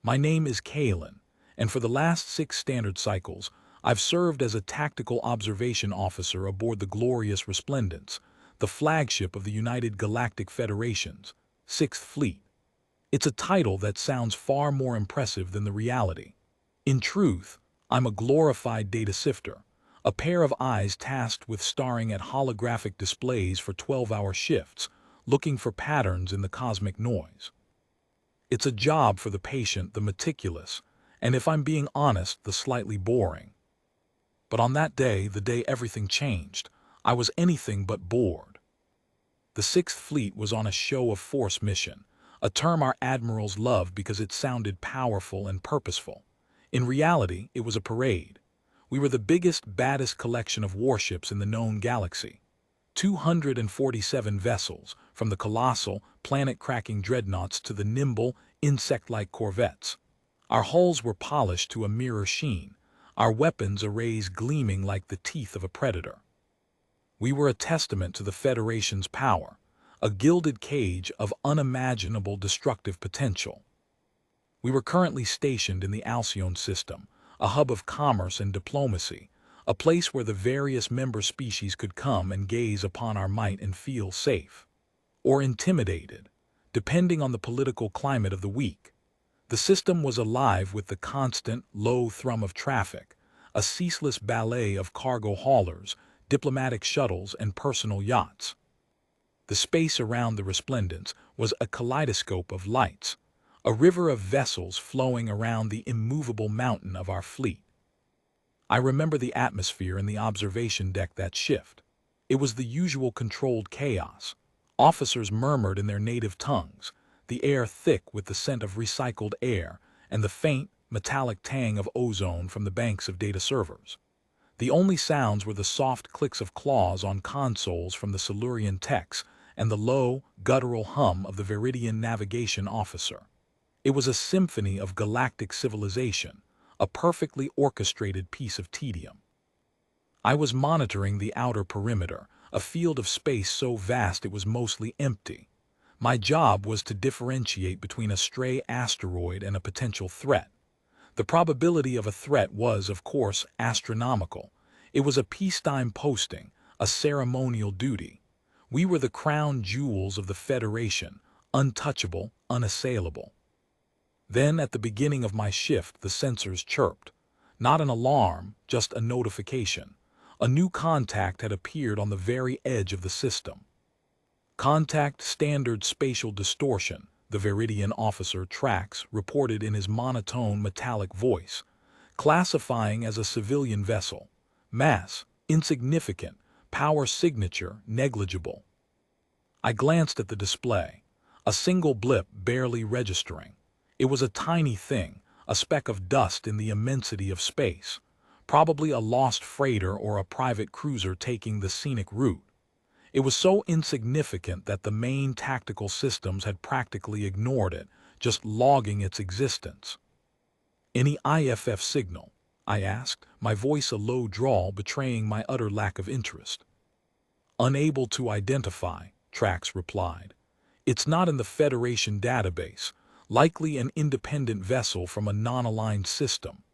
My name is Kalen, and for the last 6 standard cycles, I've served as a tactical observation officer aboard the glorious Resplendence, the flagship of the United Galactic Federation's 6th Fleet. It's a title that sounds far more impressive than the reality. In truth, I'm a glorified data sifter, a pair of eyes tasked with staring at holographic displays for 12-hour shifts, looking for patterns in the cosmic noise. It's a job for the patient, the meticulous, and if I'm being honest, the slightly boring. But on that day, the day everything changed, I was anything but bored. The 6th Fleet was on a show of force mission, a term our admirals loved because it sounded powerful and purposeful. In reality, it was a parade. We were the biggest, baddest collection of warships in the known galaxy. 247 vessels, from the colossal, planet-cracking dreadnoughts to the nimble, insect-like corvettes. Our hulls were polished to a mirror sheen, our weapons arrays gleaming like the teeth of a predator. We were a testament to the Federation's power, a gilded cage of unimaginable destructive potential. We were currently stationed in the Alcyone system, a hub of commerce and diplomacy, a place where the various member species could come and gaze upon our might and feel safe. Or intimidated, depending on the political climate of the week. The system was alive with the constant, low thrum of traffic, a ceaseless ballet of cargo haulers, diplomatic shuttles, and personal yachts. The space around the Resplendence was a kaleidoscope of lights, a river of vessels flowing around the immovable mountain of our fleet. I remember the atmosphere in the observation deck that shift. It was the usual controlled chaos. Officers murmured in their native tongues, the air thick with the scent of recycled air and the faint, metallic tang of ozone from the banks of data servers. The only sounds were the soft clicks of claws on consoles from the Silurian techs and the low, guttural hum of the Viridian navigation officer. It was a symphony of galactic civilization, a perfectly orchestrated piece of tedium. I was monitoring the outer perimeter, a field of space so vast it was mostly empty. My job was to differentiate between a stray asteroid and a potential threat. The probability of a threat was, of course, astronomical. It was a peacetime posting, a ceremonial duty. We were the crown jewels of the Federation, untouchable, unassailable. Then, at the beginning of my shift, the sensors chirped. Not an alarm, just a notification. A new contact had appeared on the very edge of the system. Contact standard spatial distortion, the Viridian officer Trax reported in his monotone metallic voice, classifying as a civilian vessel. Mass, insignificant. Power signature, negligible. I glanced at the display. A single blip barely registering. It was a tiny thing, a speck of dust in the immensity of space. Probably a lost freighter or a private cruiser taking the scenic route. It was so insignificant that the main tactical systems had practically ignored it, just logging its existence. "Any IFF signal?" I asked, my voice a low drawl betraying my utter lack of interest. "Unable to identify," Trax replied. "It's not in the Federation database, likely an independent vessel from a non-aligned system."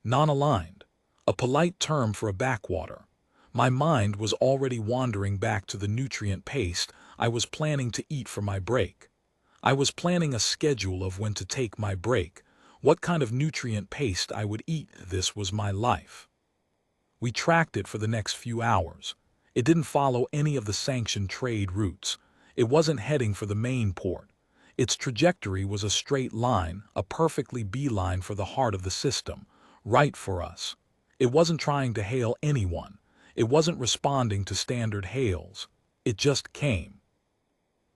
Non-aligned, a polite term for a backwater. My mind was already wandering back to the nutrient paste I was planning to eat for my break. I was planning a schedule of when to take my break, what kind of nutrient paste I would eat. This was my life. We tracked it for the next few hours. It didn't follow any of the sanctioned trade routes. It wasn't heading for the main port. Its trajectory was a straight line, a perfectly beeline for the heart of the system, right for us. It wasn't trying to hail anyone. It wasn't responding to standard hails. It just came.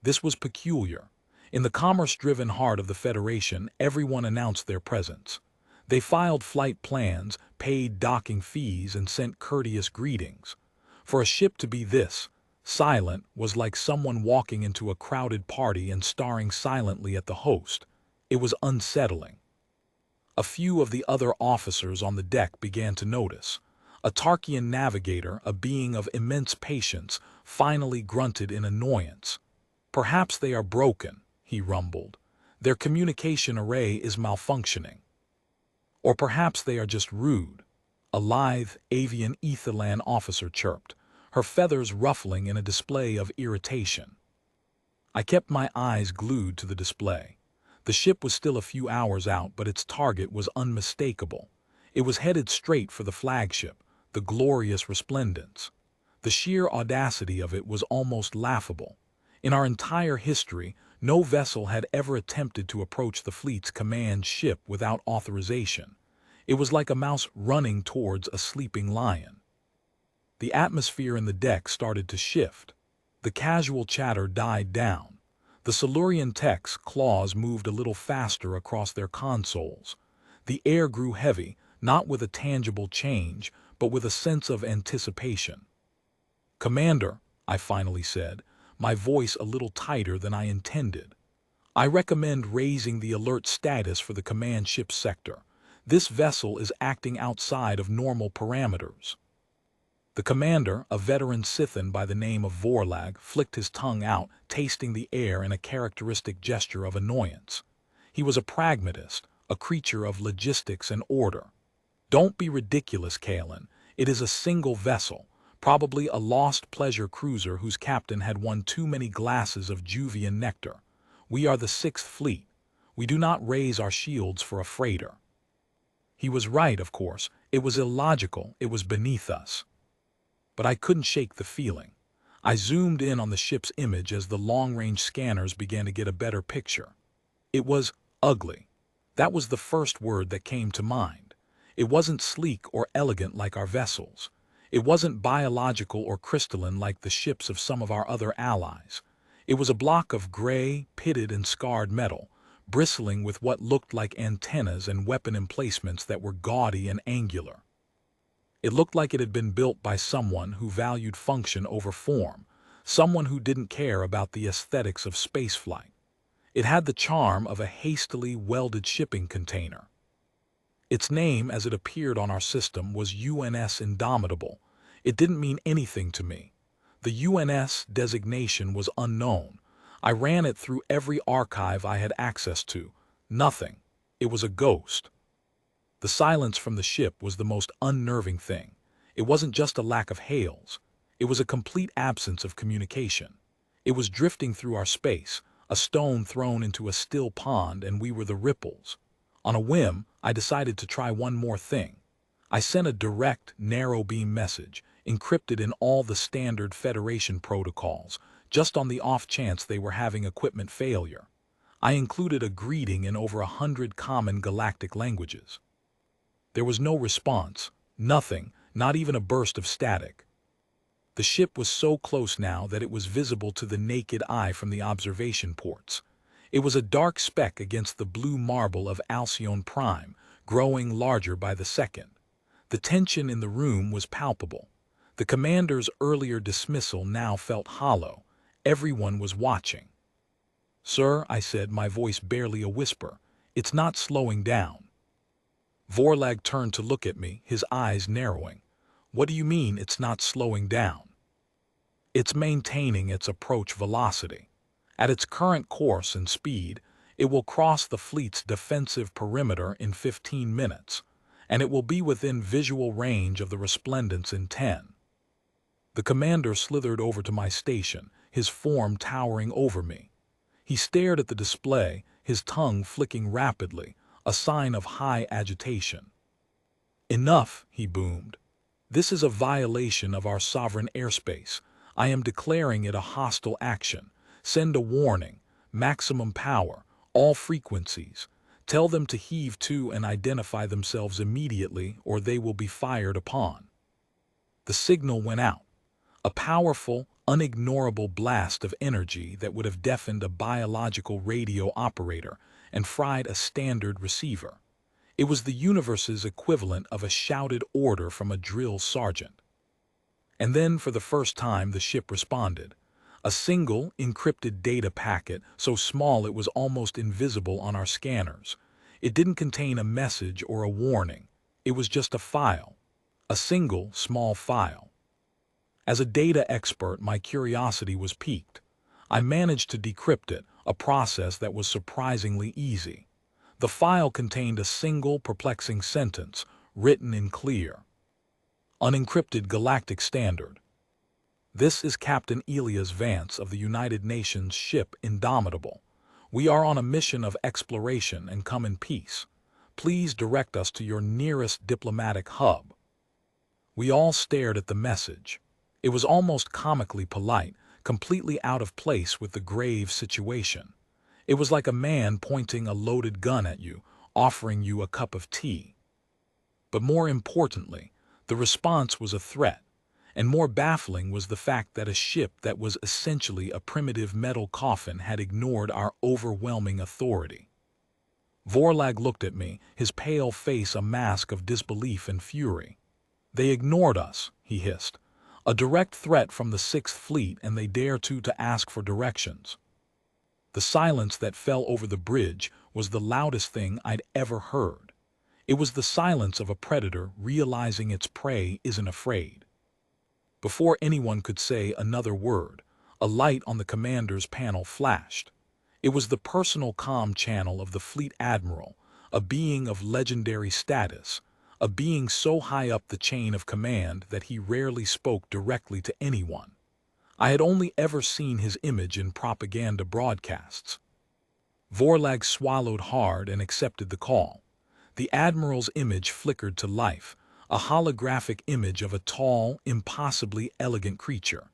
This was peculiar. In the commerce-driven heart of the Federation, everyone announced their presence. They filed flight plans, paid docking fees, and sent courteous greetings. For a ship to be this silent was like someone walking into a crowded party and staring silently at the host. It was unsettling. A few of the other officers on the deck began to notice. A Tarkian navigator, a being of immense patience, finally grunted in annoyance. "Perhaps they are broken," he rumbled. Their communication array is malfunctioning. Or perhaps they are just rude, a lithe avian Etherland officer chirped, her feathers ruffling in a display of irritation. I kept my eyes glued to the display. The ship was still a few hours out, but its target was unmistakable. It was headed straight for the flagship, the glorious Resplendence. The sheer audacity of it was almost laughable. In our entire history, no vessel had ever attempted to approach the fleet's command ship without authorization. It was like a mouse running towards a sleeping lion. The atmosphere in the deck started to shift. The casual chatter died down. The Silurian techs' claws moved a little faster across their consoles. The air grew heavy, not with a tangible change, but with a sense of anticipation. "Commander," I finally said, my voice a little tighter than I intended, "I recommend raising the alert status for the command ship sector. This vessel is acting outside of normal parameters." The commander, a veteran Scythian by the name of Vorlag, flicked his tongue out, tasting the air in a characteristic gesture of annoyance. He was a pragmatist, a creature of logistics and order. "Don't be ridiculous, Kalen. It is a single vessel, probably a lost pleasure cruiser whose captain had won too many glasses of Juvian nectar. We are the Sixth Fleet. We do not raise our shields for a freighter." He was right, of course. It was illogical. It was beneath us. But I couldn't shake the feeling. I zoomed in on the ship's image as the long-range scanners began to get a better picture. It was ugly. That was the first word that came to mind. It wasn't sleek or elegant like our vessels. It wasn't biological or crystalline like the ships of some of our other allies. It was a block of gray, pitted and scarred metal, bristling with what looked like antennas and weapon emplacements that were gaudy and angular. It looked like it had been built by someone who valued function over form, someone who didn't care about the aesthetics of spaceflight. It had the charm of a hastily welded shipping container. Its name, as it appeared on our system, was UNS Indomitable. It didn't mean anything to me. The UNS designation was unknown. I ran it through every archive I had access to. Nothing. It was a ghost. The silence from the ship was the most unnerving thing. It wasn't just a lack of hails. It was a complete absence of communication. It was drifting through our space, a stone thrown into a still pond, and we were the ripples. On a whim, I decided to try one more thing. I sent a direct, narrow-beam message, encrypted in all the standard Federation protocols, just on the off chance they were having equipment failure. I included a greeting in over 100 common galactic languages. There was no response, nothing, not even a burst of static. The ship was so close now that it was visible to the naked eye from the observation ports. It was a dark speck against the blue marble of Alcyone Prime, growing larger by the second. The tension in the room was palpable. The commander's earlier dismissal now felt hollow. Everyone was watching. "Sir," I said, my voice barely a whisper, "it's not slowing down." Vorlag turned to look at me, his eyes narrowing. "What do you mean it's not slowing down?" "It's maintaining its approach velocity. At its current course and speed, it will cross the fleet's defensive perimeter in 15 minutes, and it will be within visual range of the Resplendence in 10. The commander slithered over to my station, his form towering over me. He stared at the display, his tongue flicking rapidly, a sign of high agitation. "Enough," he boomed. "This is a violation of our sovereign airspace. I am declaring it a hostile action. Send a warning. Maximum power. All frequencies. Tell them to heave to and identify themselves immediately, or they will be fired upon." The signal went out. A powerful, unignorable blast of energy that would have deafened a biological radio operator and fried a standard receiver. It was the universe's equivalent of a shouted order from a drill sergeant. And then, for the first time, the ship responded. A single, encrypted data packet, so small it was almost invisible on our scanners. It didn't contain a message or a warning. It was just a file. A single, small file. As a data expert, my curiosity was piqued. I managed to decrypt it, a process that was surprisingly easy. The file contained a single perplexing sentence, written in clear, unencrypted galactic standard. This is Captain Elias Vance of the United Nations ship Indomitable. We are on a mission of exploration and come in peace. Please direct us to your nearest diplomatic hub. We all stared at the message. It was almost comically polite, completely out of place with the grave situation. It was like a man pointing a loaded gun at you, offering you a cup of tea. But more importantly, the response was a threat, and more baffling was the fact that a ship that was essentially a primitive metal coffin had ignored our overwhelming authority. Vorlag looked at me, his pale face a mask of disbelief and fury. "They ignored us," he hissed. "A direct threat from the Sixth Fleet, and they dare to ask for directions." The silence that fell over the bridge was the loudest thing I'd ever heard. It was the silence of a predator realizing its prey isn't afraid. Before anyone could say another word, a light on the commander's panel flashed. It was the personal comm channel of the fleet admiral, a being of legendary status, a being so high up the chain of command that he rarely spoke directly to anyone. I had only ever seen his image in propaganda broadcasts. Vorlag swallowed hard and accepted the call. The admiral's image flickered to life, a holographic image of a tall, impossibly elegant creature.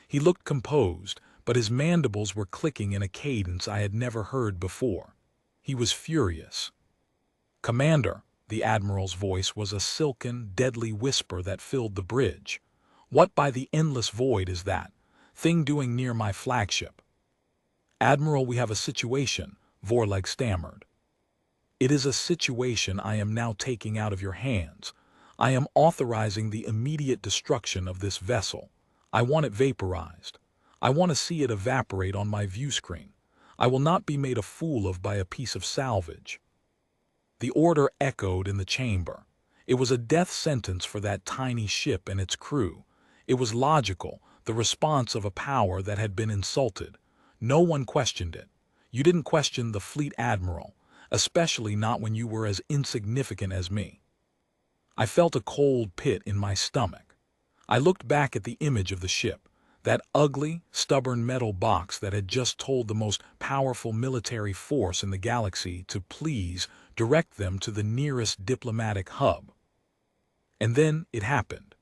He looked composed, but his mandibles were clicking in a cadence I had never heard before. He was furious. "Commander," the admiral's voice was a silken, deadly whisper that filled the bridge. "What by the endless void is that thing doing near my flagship?" "Admiral, we have a situation," Vorlag stammered. "It is a situation I am now taking out of your hands. I am authorizing the immediate destruction of this vessel. I want it vaporized. I want to see it evaporate on my view screen. I will not be made a fool of by a piece of salvage." The order echoed in the chamber. It was a death sentence for that tiny ship and its crew. It was logical, the response of a power that had been insulted. No one questioned it. You didn't question the fleet admiral, especially not when you were as insignificant as me. I felt a cold pit in my stomach. I looked back at the image of the ship, that ugly, stubborn metal box that had just told the most powerful military force in the galaxy to please direct them to the nearest diplomatic hub. And then it happened.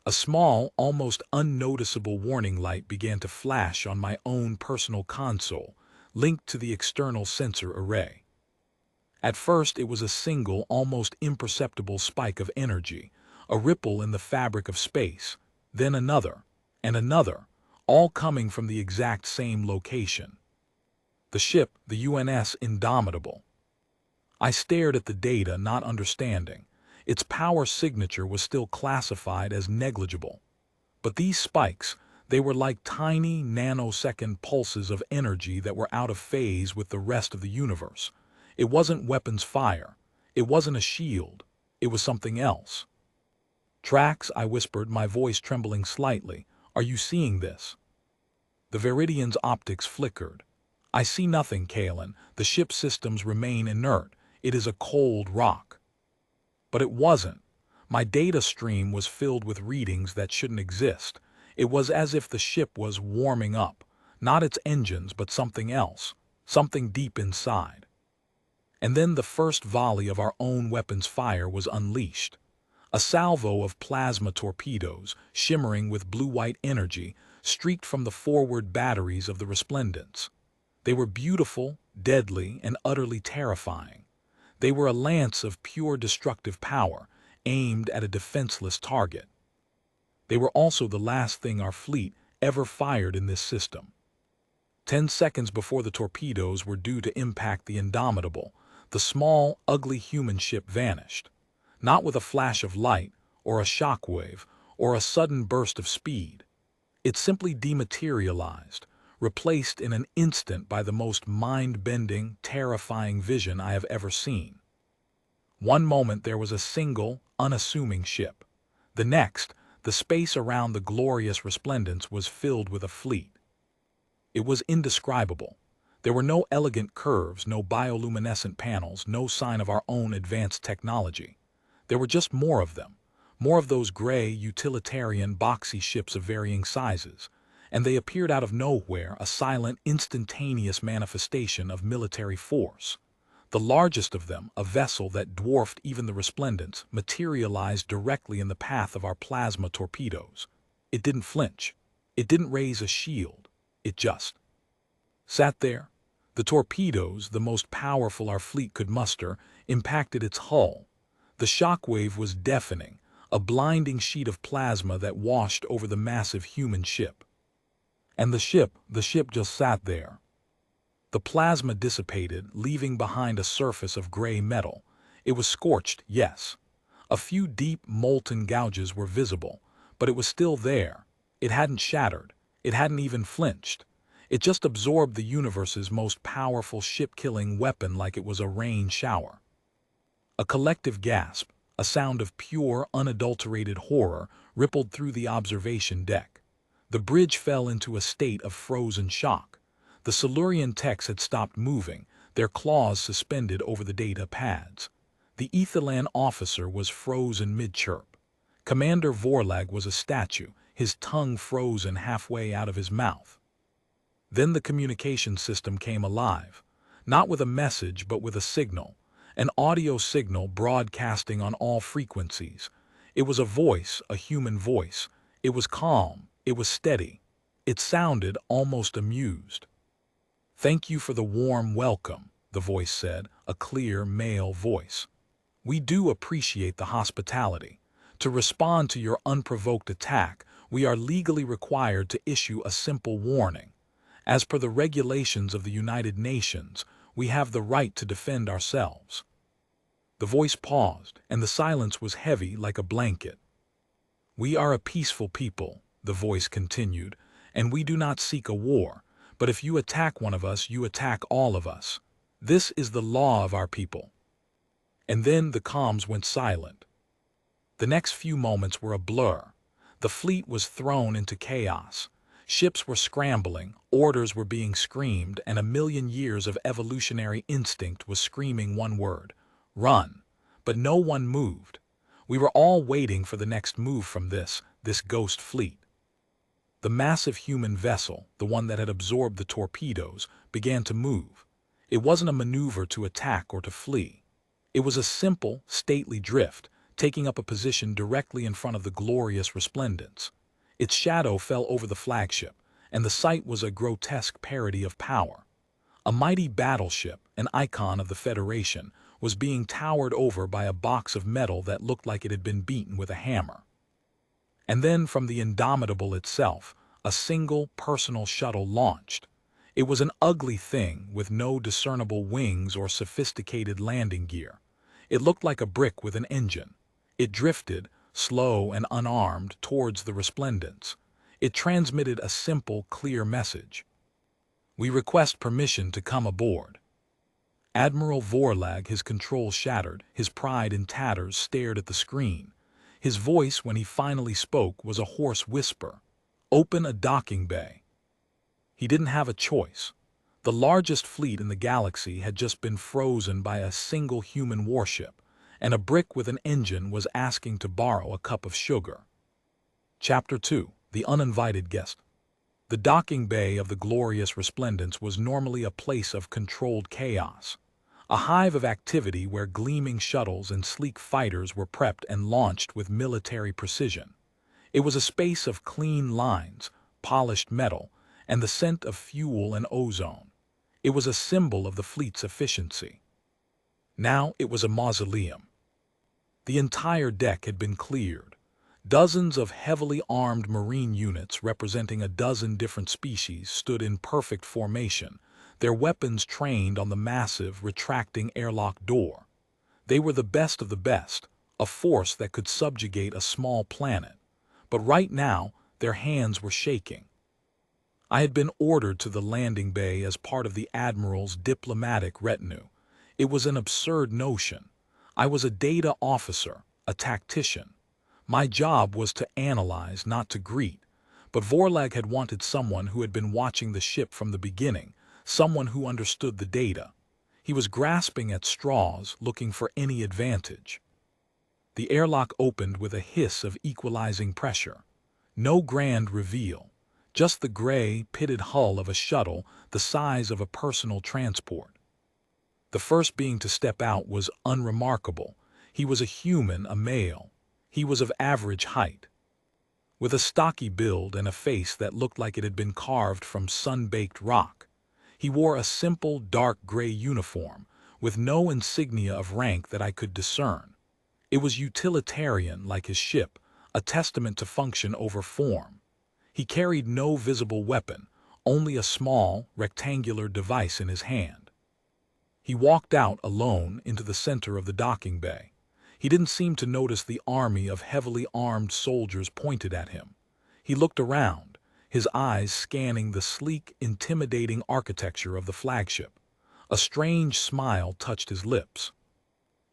A small, almost unnoticeable warning light began to flash on my own personal console, linked to the external sensor array. At first it was a single, almost imperceptible spike of energy, a ripple in the fabric of space, then another, and another, all coming from the exact same location. The ship, the UNS Indomitable. I stared at the data, not understanding. Its power signature was still classified as negligible. But these spikes, they were like tiny nanosecond pulses of energy that were out of phase with the rest of the universe. It wasn't weapons fire. It wasn't a shield. It was something else. "Trax," I whispered, my voice trembling slightly. "Are you seeing this?" The Viridian's optics flickered. "I see nothing, Kalen. The ship's systems remain inert. It is a cold rock." But it wasn't. My data stream was filled with readings that shouldn't exist. It was as if the ship was warming up, not its engines, but something else, something deep inside. And then the first volley of our own weapons fire was unleashed. A salvo of plasma torpedoes, shimmering with blue-white energy, streaked from the forward batteries of the Resplendents. They were beautiful, deadly, and utterly terrifying. They were a lance of pure destructive power, aimed at a defenseless target. They were also the last thing our fleet ever fired in this system. 10 seconds before the torpedoes were due to impact the Indomitable, the small, ugly human ship vanished. Not with a flash of light, or a shockwave, or a sudden burst of speed. It simply dematerialized, replaced in an instant by the most mind-bending, terrifying vision I have ever seen. One moment there was a single, unassuming ship. The next, the space around the glorious Resplendence was filled with a fleet. It was indescribable. There were no elegant curves, no bioluminescent panels, no sign of our own advanced technology. There were just more of them, more of those gray, utilitarian, boxy ships of varying sizes, and they appeared out of nowhere, a silent, instantaneous manifestation of military force. The largest of them, a vessel that dwarfed even the Resplendents, materialized directly in the path of our plasma torpedoes. It didn't flinch. It didn't raise a shield. It just sat there. The torpedoes, the most powerful our fleet could muster, impacted its hull. The shockwave was deafening, a blinding sheet of plasma that washed over the massive human ship. And the ship just sat there. The plasma dissipated, leaving behind a surface of gray metal. It was scorched, yes. A few deep, molten gouges were visible, but it was still there. It hadn't shattered. It hadn't even flinched. It just absorbed the universe's most powerful ship-killing weapon like it was a rain shower. A collective gasp, a sound of pure, unadulterated horror, rippled through the observation deck. The bridge fell into a state of frozen shock. The Silurian techs had stopped moving, their claws suspended over the data pads. The Etherland officer was frozen mid-chirp. Commander Vorlag was a statue, his tongue frozen halfway out of his mouth. Then the communication system came alive, not with a message but with a signal, an audio signal broadcasting on all frequencies. It was a voice, a human voice. It was calm, it was steady. It sounded almost amused. "Thank you for the warm welcome," the voice said, a clear male voice. "We do appreciate the hospitality. To respond to your unprovoked attack, we are legally required to issue a simple warning. As per the regulations of the United Nations, we have the right to defend ourselves." The voice paused, and the silence was heavy like a blanket. "We are a peaceful people," the voice continued, "and we do not seek a war. But if you attack one of us, you attack all of us. This is the law of our people." And then the comms went silent. The next few moments were a blur. The fleet was thrown into chaos. Ships were scrambling, orders were being screamed, and a million years of evolutionary instinct was screaming one word: run. But no one moved. We were all waiting for the next move from this ghost fleet. The massive human vessel, the one that had absorbed the torpedoes, began to move. It wasn't a maneuver to attack or to flee. It was a simple, stately drift, taking up a position directly in front of the glorious Resplendents. Its shadow fell over the flagship, and the sight was a grotesque parody of power. A mighty battleship, an icon of the Federation, was being towered over by a box of metal that looked like it had been beaten with a hammer. And then from the Indomitable itself, a single personal shuttle launched. It was an ugly thing with no discernible wings or sophisticated landing gear. It looked like a brick with an engine. It drifted, slow and unarmed, towards the Resplendents. It transmitted a simple, clear message: "We request permission to come aboard." Admiral Vorlag, his controls shattered, his pride in tatters, stared at the screen. His voice, when he finally spoke, was a hoarse whisper: "Open a docking bay." He didn't have a choice. The largest fleet in the galaxy had just been frozen by a single human warship, and a brick with an engine was asking to borrow a cup of sugar. Chapter 2: The Uninvited Guest. The docking bay of the glorious Resplendents was normally a place of controlled chaos, a hive of activity where gleaming shuttles and sleek fighters were prepped and launched with military precision. It was a space of clean lines, polished metal, and the scent of fuel and ozone. It was a symbol of the fleet's efficiency. Now it was a mausoleum. The entire deck had been cleared. Dozens of heavily armed marine units representing a dozen different species stood in perfect formation, their weapons trained on the massive, retracting airlock door. They were the best of the best, a force that could subjugate a small planet. But right now, their hands were shaking. I had been ordered to the landing bay as part of the Admiral's diplomatic retinue. It was an absurd notion. I was a data officer, a tactician. My job was to analyze, not to greet. But Vorlag had wanted someone who had been watching the ship from the beginning, someone who understood the data. He was grasping at straws, looking for any advantage. The airlock opened with a hiss of equalizing pressure. No grand reveal, just the gray, pitted hull of a shuttle the size of a personal transport. The first being to step out was unremarkable. He was a human, a male. He was of average height, with a stocky build and a face that looked like it had been carved from sun-baked rock. He wore a simple, dark gray uniform, with no insignia of rank that I could discern. It was utilitarian, like his ship, a testament to function over form. He carried no visible weapon, only a small, rectangular device in his hand. He walked out alone into the center of the docking bay. He didn't seem to notice the army of heavily armed soldiers pointed at him. He looked around, his eyes scanning the sleek, intimidating architecture of the flagship. A strange smile touched his lips.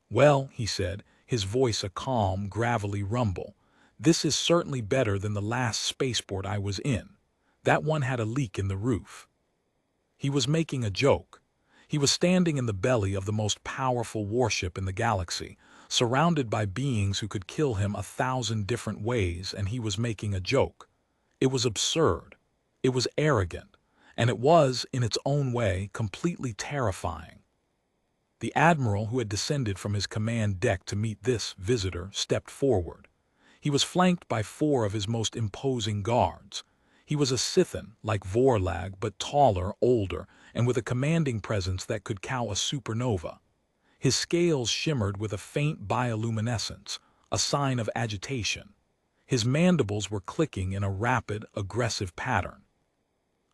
"Well," he said, his voice a calm, gravelly rumble, "this is certainly better than the last spaceport I was in. That one had a leak in the roof." He was making a joke. He was standing in the belly of the most powerful warship in the galaxy, surrounded by beings who could kill him 1,000 different ways, and he was making a joke. It was absurd. It was arrogant. And it was, in its own way, completely terrifying. The admiral who had descended from his command deck to meet this visitor stepped forward. He was flanked by 4 of his most imposing guards. He was a Scythian, like Vorlag, but taller, older, and with a commanding presence that could cow a supernova. His scales shimmered with a faint bioluminescence, a sign of agitation. His mandibles were clicking in a rapid, aggressive pattern.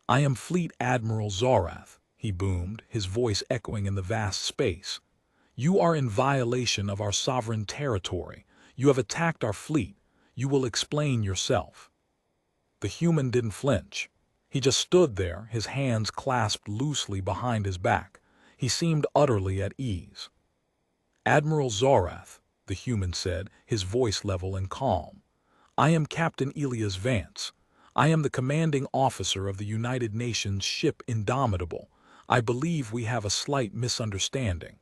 "I am Fleet Admiral Zorath," he boomed, his voice echoing in the vast space. "You are in violation of our sovereign territory. You have attacked our fleet. You will explain yourself." The human didn't flinch. He just stood there, his hands clasped loosely behind his back. He seemed utterly at ease. "Admiral Zorath," the human said, his voice level and calm, "I am Captain Elias Vance. I am the commanding officer of the United Nations ship Indomitable. I believe we have a slight misunderstanding."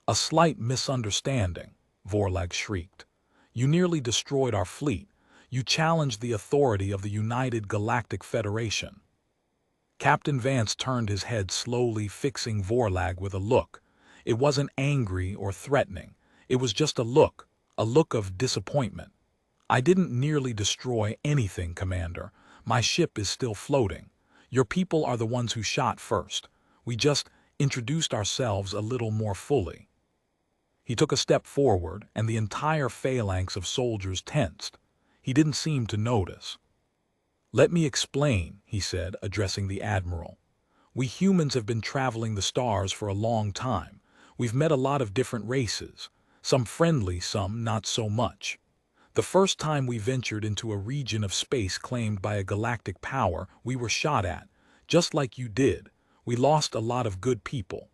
"A slight misunderstanding," Vorlag shrieked. "You nearly destroyed our fleet. You challenged the authority of the United Galactic Federation." Captain Vance turned his head slowly, fixing Vorlag with a look. It wasn't angry or threatening. It was just a look of disappointment. "I didn't nearly destroy anything, Commander. My ship is still floating. Your people are the ones who shot first. We just introduced ourselves a little more fully." He took a step forward, and the entire phalanx of soldiers tensed. He didn't seem to notice. "Let me explain," he said, addressing the admiral. "We humans have been traveling the stars for a long time. We've met a lot of different races, some friendly, some not so much. The first time we ventured into a region of space claimed by a galactic power, we were shot at, just like you did. We lost a lot of good people."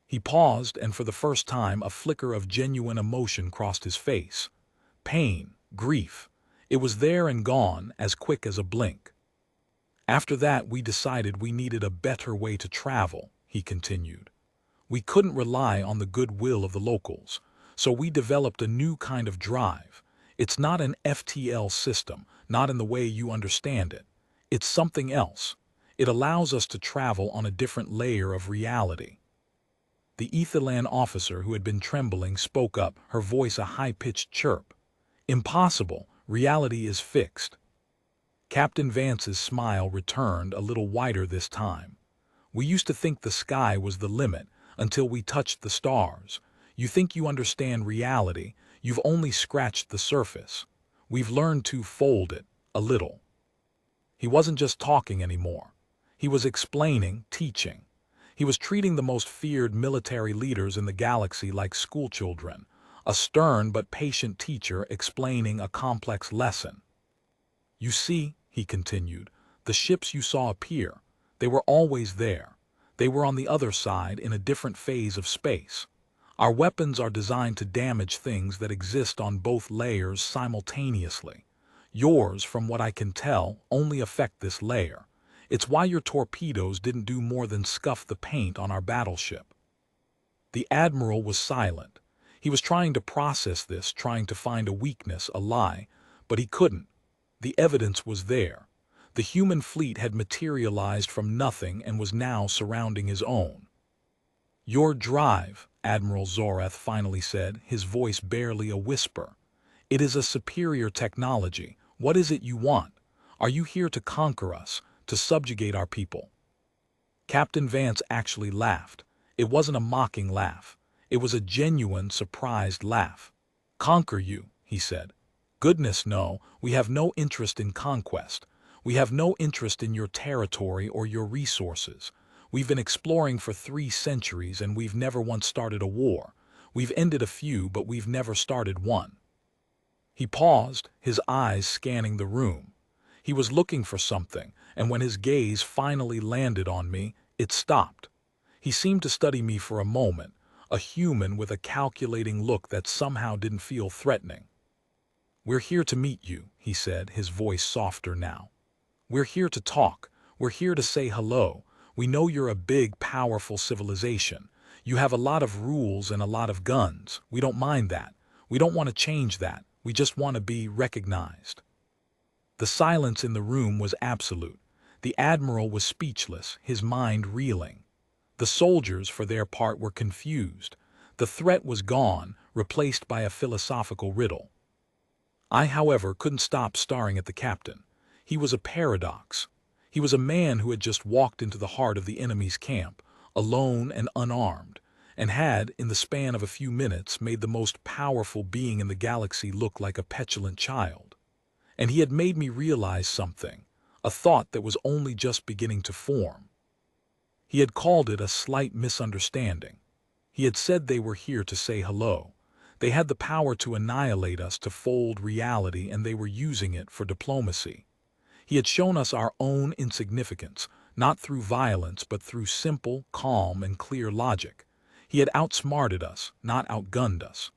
He paused, and for the first time a flicker of genuine emotion crossed his face. Pain, grief. It was there and gone, as quick as a blink. "After that, we decided we needed a better way to travel," he continued. "We couldn't rely on the goodwill of the locals, so we developed a new kind of drive. It's not an FTL system, not in the way you understand it. It's something else. It allows us to travel on a different layer of reality." The Etherland officer who had been trembling spoke up, her voice a high-pitched chirp. "Impossible. Reality is fixed." Captain Vance's smile returned, a little wider this time. "We used to think the sky was the limit until we touched the stars. You think you understand reality. You've only scratched the surface. We've learned to fold it, a little." He wasn't just talking anymore. He was explaining, teaching. He was treating the most feared military leaders in the galaxy like schoolchildren, a stern but patient teacher explaining a complex lesson. "You see," he continued, "the ships you saw appear, they were always there. They were on the other side in a different phase of space. Our weapons are designed to damage things that exist on both layers simultaneously. Yours, from what I can tell, only affect this layer. It's why your torpedoes didn't do more than scuff the paint on our battleship." The admiral was silent. He was trying to process this, trying to find a weakness, a lie, but he couldn't. The evidence was there. The human fleet had materialized from nothing and was now surrounding his own. "Your drive," Admiral Zorath finally said, his voice barely a whisper. "It is a superior technology. What is it you want? Are you here to conquer us, to subjugate our people?" Captain Vance actually laughed. It wasn't a mocking laugh. It was a genuine, surprised laugh. "Conquer you," he said. "Goodness, no, we have no interest in conquest. We have no interest in your territory or your resources. We've been exploring for 3 centuries and we've never once started a war. We've ended a few, but we've never started one." He paused, his eyes scanning the room. He was looking for something, and when his gaze finally landed on me, it stopped. He seemed to study me for a moment, a human with a calculating look that somehow didn't feel threatening. "We're here to meet you," he said, his voice softer now. "We're here to talk. We're here to say hello. We know you're a big, powerful civilization. You have a lot of rules and a lot of guns. We don't mind that. We don't want to change that. We just want to be recognized." The silence in the room was absolute. The admiral was speechless, his mind reeling. The soldiers, for their part, were confused. The threat was gone, replaced by a philosophical riddle. I, however, couldn't stop staring at the captain. He was a paradox. He was a man who had just walked into the heart of the enemy's camp, alone and unarmed, and had, in the span of a few minutes, made the most powerful being in the galaxy look like a petulant child. And he had made me realize something, a thought that was only just beginning to form. He had called it a slight misunderstanding. He had said they were here to say hello. They had the power to annihilate us, to fold reality, and they were using it for diplomacy. He had shown us our own insignificance, not through violence, but through simple, calm, and clear logic. He had outsmarted us, not outgunned us.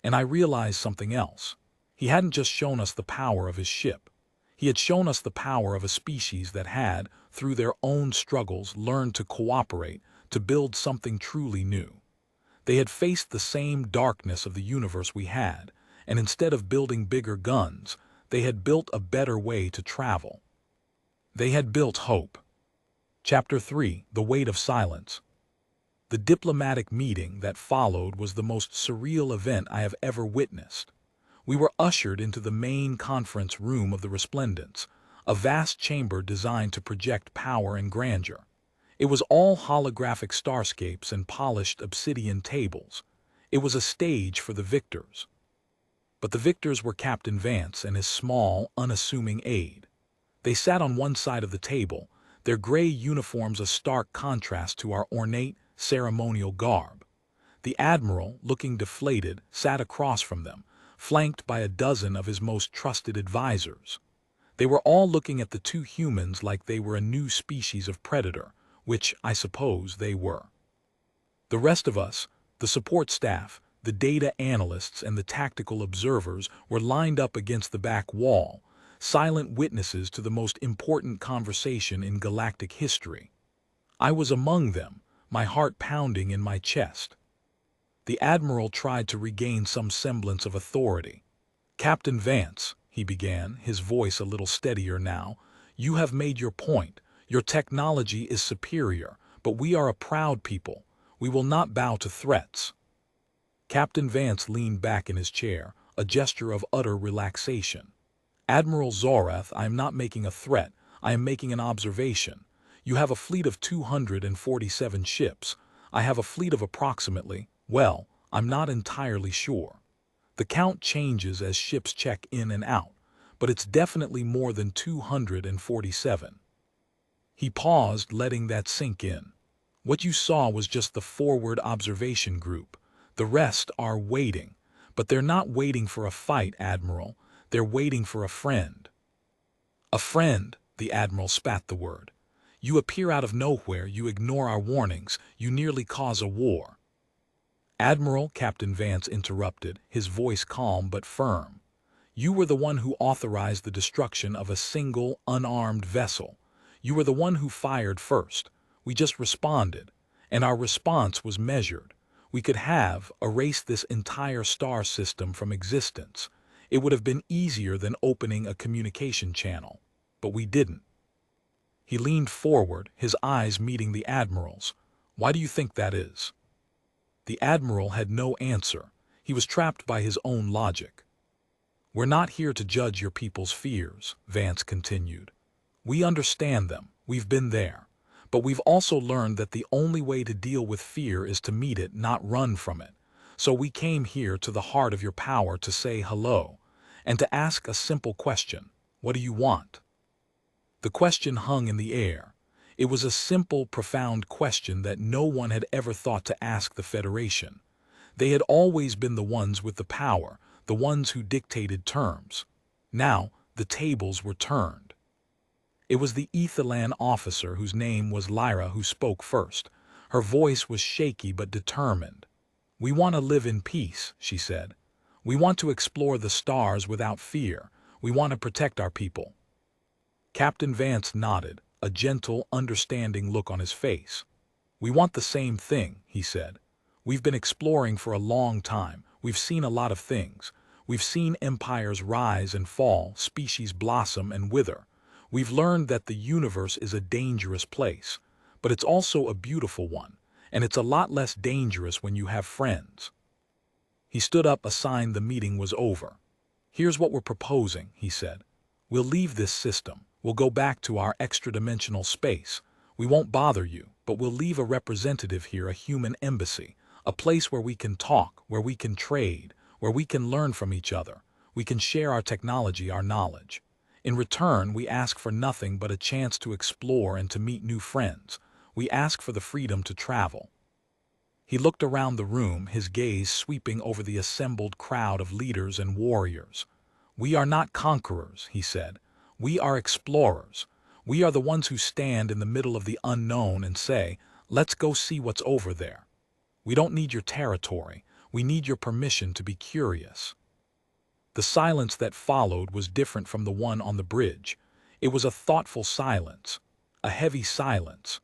And I realized something else. He hadn't just shown us the power of his ship. He had shown us the power of a species that had, through their own struggles, learned to cooperate, to build something truly new. They had faced the same darkness of the universe we had, and instead of building bigger guns, they had built a better way to travel. They had built hope. Chapter 3: The Weight of Silence. The diplomatic meeting that followed was the most surreal event I have ever witnessed. We were ushered into the main conference room of the Resplendents, a vast chamber designed to project power and grandeur. It was all holographic starscapes and polished obsidian tables. It was a stage for the victors. But the victors were Captain Vance and his small, unassuming aide. They sat on one side of the table, their gray uniforms a stark contrast to our ornate, ceremonial garb. The admiral, looking deflated, sat across from them, flanked by a dozen of his most trusted advisors. They were all looking at the 2 humans like they were a new species of predator, which I suppose they were. The rest of us, the support staff, the data analysts, and the tactical observers, were lined up against the back wall, silent witnesses to the most important conversation in galactic history. I was among them, my heart pounding in my chest. The admiral tried to regain some semblance of authority. "Captain Vance," he began, his voice a little steadier now, "you have made your point. Your technology is superior, but we are a proud people. We will not bow to threats." Captain Vance leaned back in his chair, a gesture of utter relaxation. "Admiral Zorath, I am not making a threat. I am making an observation. You have a fleet of 247 ships. I have a fleet of approximately, well, I'm not entirely sure. The count changes as ships check in and out, but it's definitely more than 247. He paused, letting that sink in. "What you saw was just the forward observation group. The rest are waiting. But they're not waiting for a fight, Admiral. They're waiting for a friend." "A friend," the Admiral spat the word. "You appear out of nowhere, you ignore our warnings, you nearly cause a war." "Admiral," Captain Vance interrupted, his voice calm but firm, "you were the one who authorized the destruction of a single, unarmed vessel. You were the one who fired first. We just responded. And our response was measured. We could have erased this entire star system from existence. It would have been easier than opening a communication channel. But we didn't. He leaned forward, his eyes meeting the Admiral's. Why do you think that is? The Admiral had no answer. He was trapped by his own logic. We're not here to judge your people's fears, Vance continued. We understand them. We've been there. But we've also learned that the only way to deal with fear is to meet it, not run from it. So we came here to the heart of your power to say hello, and to ask a simple question. What do you want? The question hung in the air. It was a simple, profound question that no one had ever thought to ask the Federation. They had always been the ones with the power, the ones who dictated terms. Now, the tables were turned. It was the Etherland officer whose name was Lyra who spoke first. Her voice was shaky but determined. We want to live in peace, she said. We want to explore the stars without fear. We want to protect our people. Captain Vance nodded, a gentle, understanding look on his face. We want the same thing, he said. We've been exploring for a long time. We've seen a lot of things. We've seen empires rise and fall, species blossom and wither. We've learned that the universe is a dangerous place, but it's also a beautiful one, and it's a lot less dangerous when you have friends. He stood up, a sign the meeting was over. Here's what we're proposing, he said. We'll leave this system. We'll go back to our extra-dimensional space. We won't bother you, but we'll leave a representative here, a human embassy, a place where we can talk, where we can trade, where we can learn from each other. We can share our technology, our knowledge. In return, we ask for nothing but a chance to explore and to meet new friends. We ask for the freedom to travel. He looked around the room, his gaze sweeping over the assembled crowd of leaders and warriors. We are not conquerors, he said. We are explorers. We are the ones who stand in the middle of the unknown and say, let's go see what's over there. We don't need your territory. We need your permission to be curious. The silence that followed was different from the one on the bridge. It was a thoughtful silence, a heavy silence.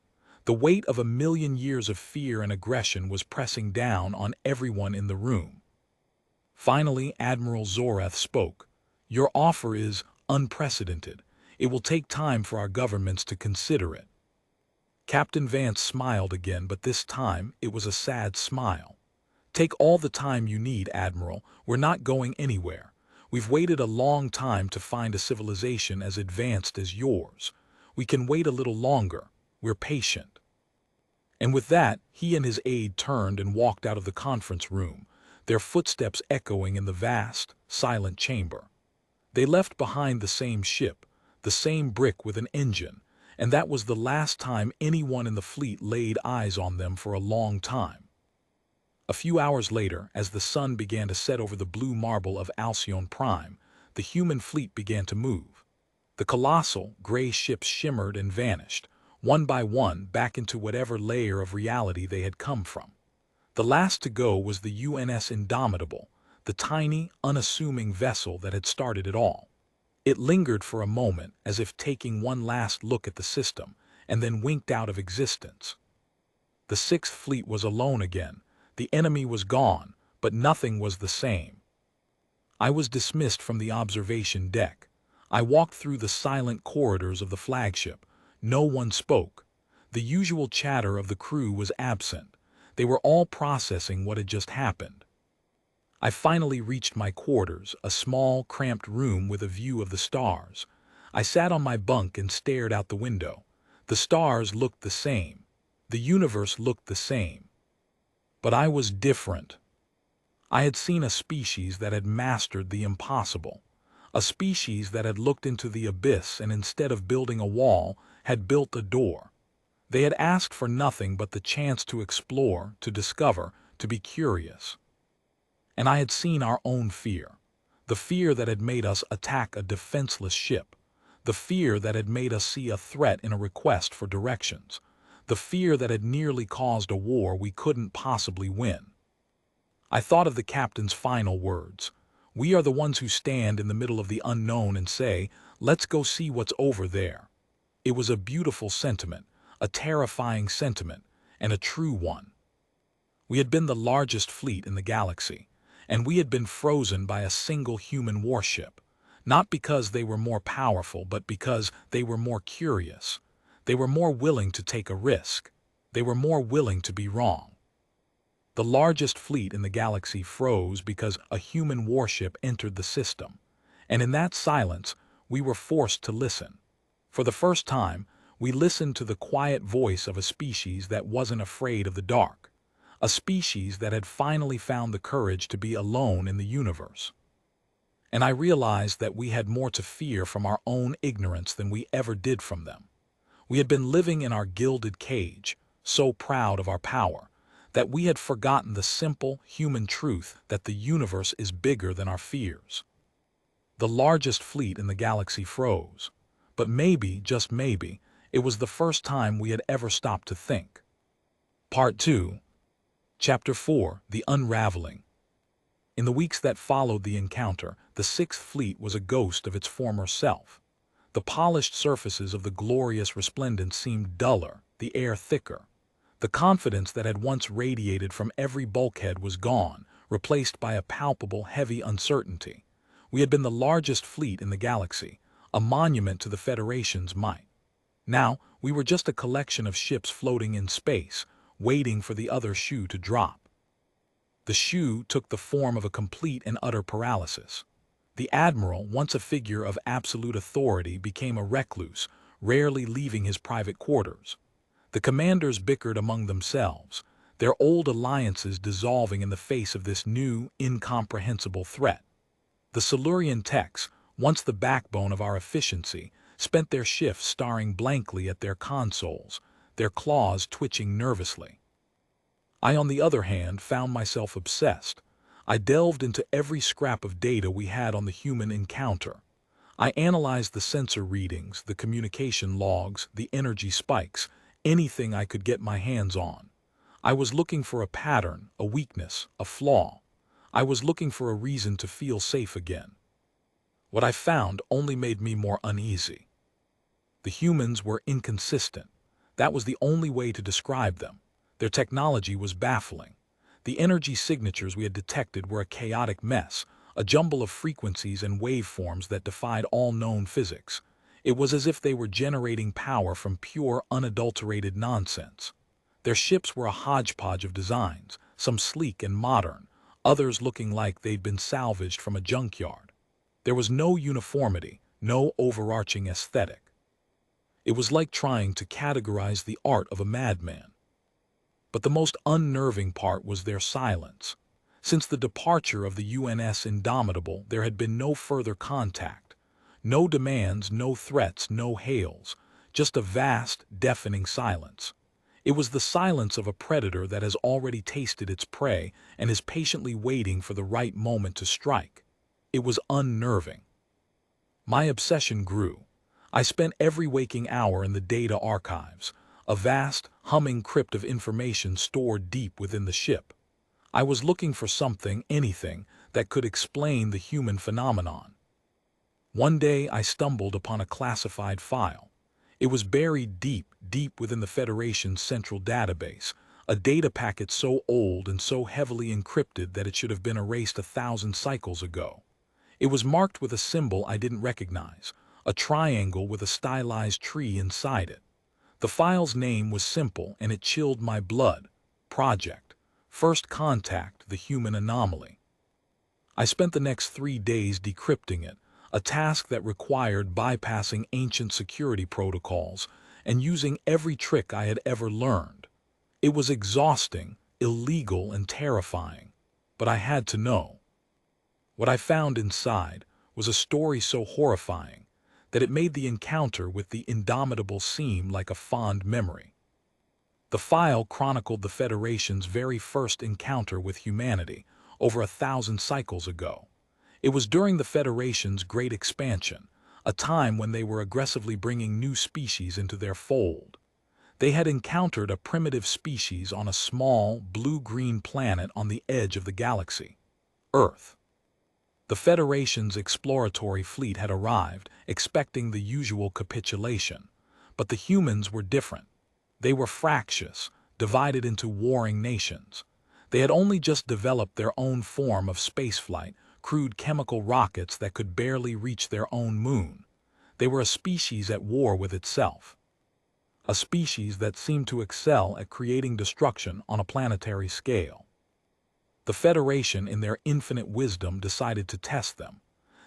The weight of 1,000,000 years of fear and aggression was pressing down on everyone in the room. Finally, Admiral Zoreth spoke. Your offer is unprecedented. It will take time for our governments to consider it. Captain Vance smiled again, but this time it was a sad smile. Take all the time you need, Admiral. We're not going anywhere. We've waited a long time to find a civilization as advanced as yours. We can wait a little longer. We're patient. And with that, he and his aide turned and walked out of the conference room, their footsteps echoing in the vast, silent chamber. They left behind the same ship, the same brick with an engine, and that was the last time anyone in the fleet laid eyes on them for a long time. A few hours later, as the sun began to set over the blue marble of Alcyone Prime, the human fleet began to move. The colossal, gray ships shimmered and vanished, one by one, back into whatever layer of reality they had come from. The last to go was the UNS Indomitable, the tiny, unassuming vessel that had started it all. It lingered for a moment, as if taking one last look at the system, and then winked out of existence. The Sixth Fleet was alone again. The enemy was gone, but nothing was the same. I was dismissed from the observation deck. I walked through the silent corridors of the flagship. No one spoke. The usual chatter of the crew was absent. They were all processing what had just happened. I finally reached my quarters, a small, cramped room with a view of the stars. I sat on my bunk and stared out the window. The stars looked the same. The universe looked the same. But I was different. I had seen a species that had mastered the impossible, a species that had looked into the abyss and instead of building a wall, had built a door. They had asked for nothing but the chance to explore, to discover, to be curious. And I had seen our own fear, the fear that had made us attack a defenseless ship, the fear that had made us see a threat in a request for directions, the fear that had nearly caused a war we couldn't possibly win. I thought of the captain's final words. We are the ones who stand in the middle of the unknown and say, let's go see what's over there. It was a beautiful sentiment, a terrifying sentiment, and a true one. We had been the largest fleet in the galaxy, and we had been frozen by a single human warship, not because they were more powerful, but because they were more curious. They were more willing to take a risk. They were more willing to be wrong. The largest fleet in the galaxy froze because a human warship entered the system, and in that silence, we were forced to listen. For the first time, we listened to the quiet voice of a species that wasn't afraid of the dark, a species that had finally found the courage to be alone in the universe. And I realized that we had more to fear from our own ignorance than we ever did from them. We had been living in our gilded cage, so proud of our power, that we had forgotten the simple human truth that the universe is bigger than our fears. The largest fleet in the galaxy froze, but maybe, just maybe, it was the first time we had ever stopped to think. Part 2, Chapter 4, The Unraveling. In the weeks that followed the encounter, the Sixth Fleet was a ghost of its former self. The polished surfaces of the glorious resplendence seemed duller, the air thicker. The confidence that had once radiated from every bulkhead was gone, replaced by a palpable, heavy uncertainty. We had been the largest fleet in the galaxy, a monument to the Federation's might. Now, we were just a collection of ships floating in space, waiting for the other shoe to drop. The shoe took the form of a complete and utter paralysis. The admiral, once a figure of absolute authority, became a recluse, rarely leaving his private quarters. The commanders bickered among themselves, their old alliances dissolving in the face of this new, incomprehensible threat. The Silurian techs, once the backbone of our efficiency, spent their shifts staring blankly at their consoles, their claws twitching nervously. I, on the other hand, found myself obsessed. I delved into every scrap of data we had on the human encounter. I analyzed the sensor readings, the communication logs, the energy spikes, anything I could get my hands on. I was looking for a pattern, a weakness, a flaw. I was looking for a reason to feel safe again. What I found only made me more uneasy. The humans were inconsistent. That was the only way to describe them. Their technology was baffling. The energy signatures we had detected were a chaotic mess, a jumble of frequencies and waveforms that defied all known physics. It was as if they were generating power from pure, unadulterated nonsense. Their ships were a hodgepodge of designs, some sleek and modern, others looking like they'd been salvaged from a junkyard. There was no uniformity, no overarching aesthetic. It was like trying to categorize the art of a madman. But the most unnerving part was their silence. Since the departure of the UNS Indomitable, there had been no further contact. No demands, no threats, no hails, just a vast, deafening silence. It was the silence of a predator that has already tasted its prey and is patiently waiting for the right moment to strike. It was unnerving. My obsession grew. I spent every waking hour in the data archives, a vast, humming crypt of information stored deep within the ship. I was looking for something, anything, that could explain the human phenomenon. One day I stumbled upon a classified file. It was buried deep, deep within the Federation's central database, a data packet so old and so heavily encrypted that it should have been erased 1,000 cycles ago. It was marked with a symbol I didn't recognize, a triangle with a stylized tree inside it. The file's name was simple, and it chilled my blood. Project First Contact, the Human Anomaly. I spent the next 3 days decrypting it, a task that required bypassing ancient security protocols and using every trick I had ever learned. It was exhausting, illegal, and terrifying, but I had to know. What I found inside was a story so horrifying that it made the encounter with the Indomitable seem like a fond memory. The file chronicled the Federation's very first encounter with humanity, over 1,000 cycles ago. It was during the Federation's great expansion, a time when they were aggressively bringing new species into their fold. They had encountered a primitive species on a small, blue-green planet on the edge of the galaxy, Earth. The Federation's exploratory fleet had arrived, expecting the usual capitulation. But the humans were different. They were fractious, divided into warring nations. They had only just developed their own form of spaceflight, crude chemical rockets that could barely reach their own moon. They were a species at war with itself. A species that seemed to excel at creating destruction on a planetary scale. The Federation, in their infinite wisdom, decided to test them.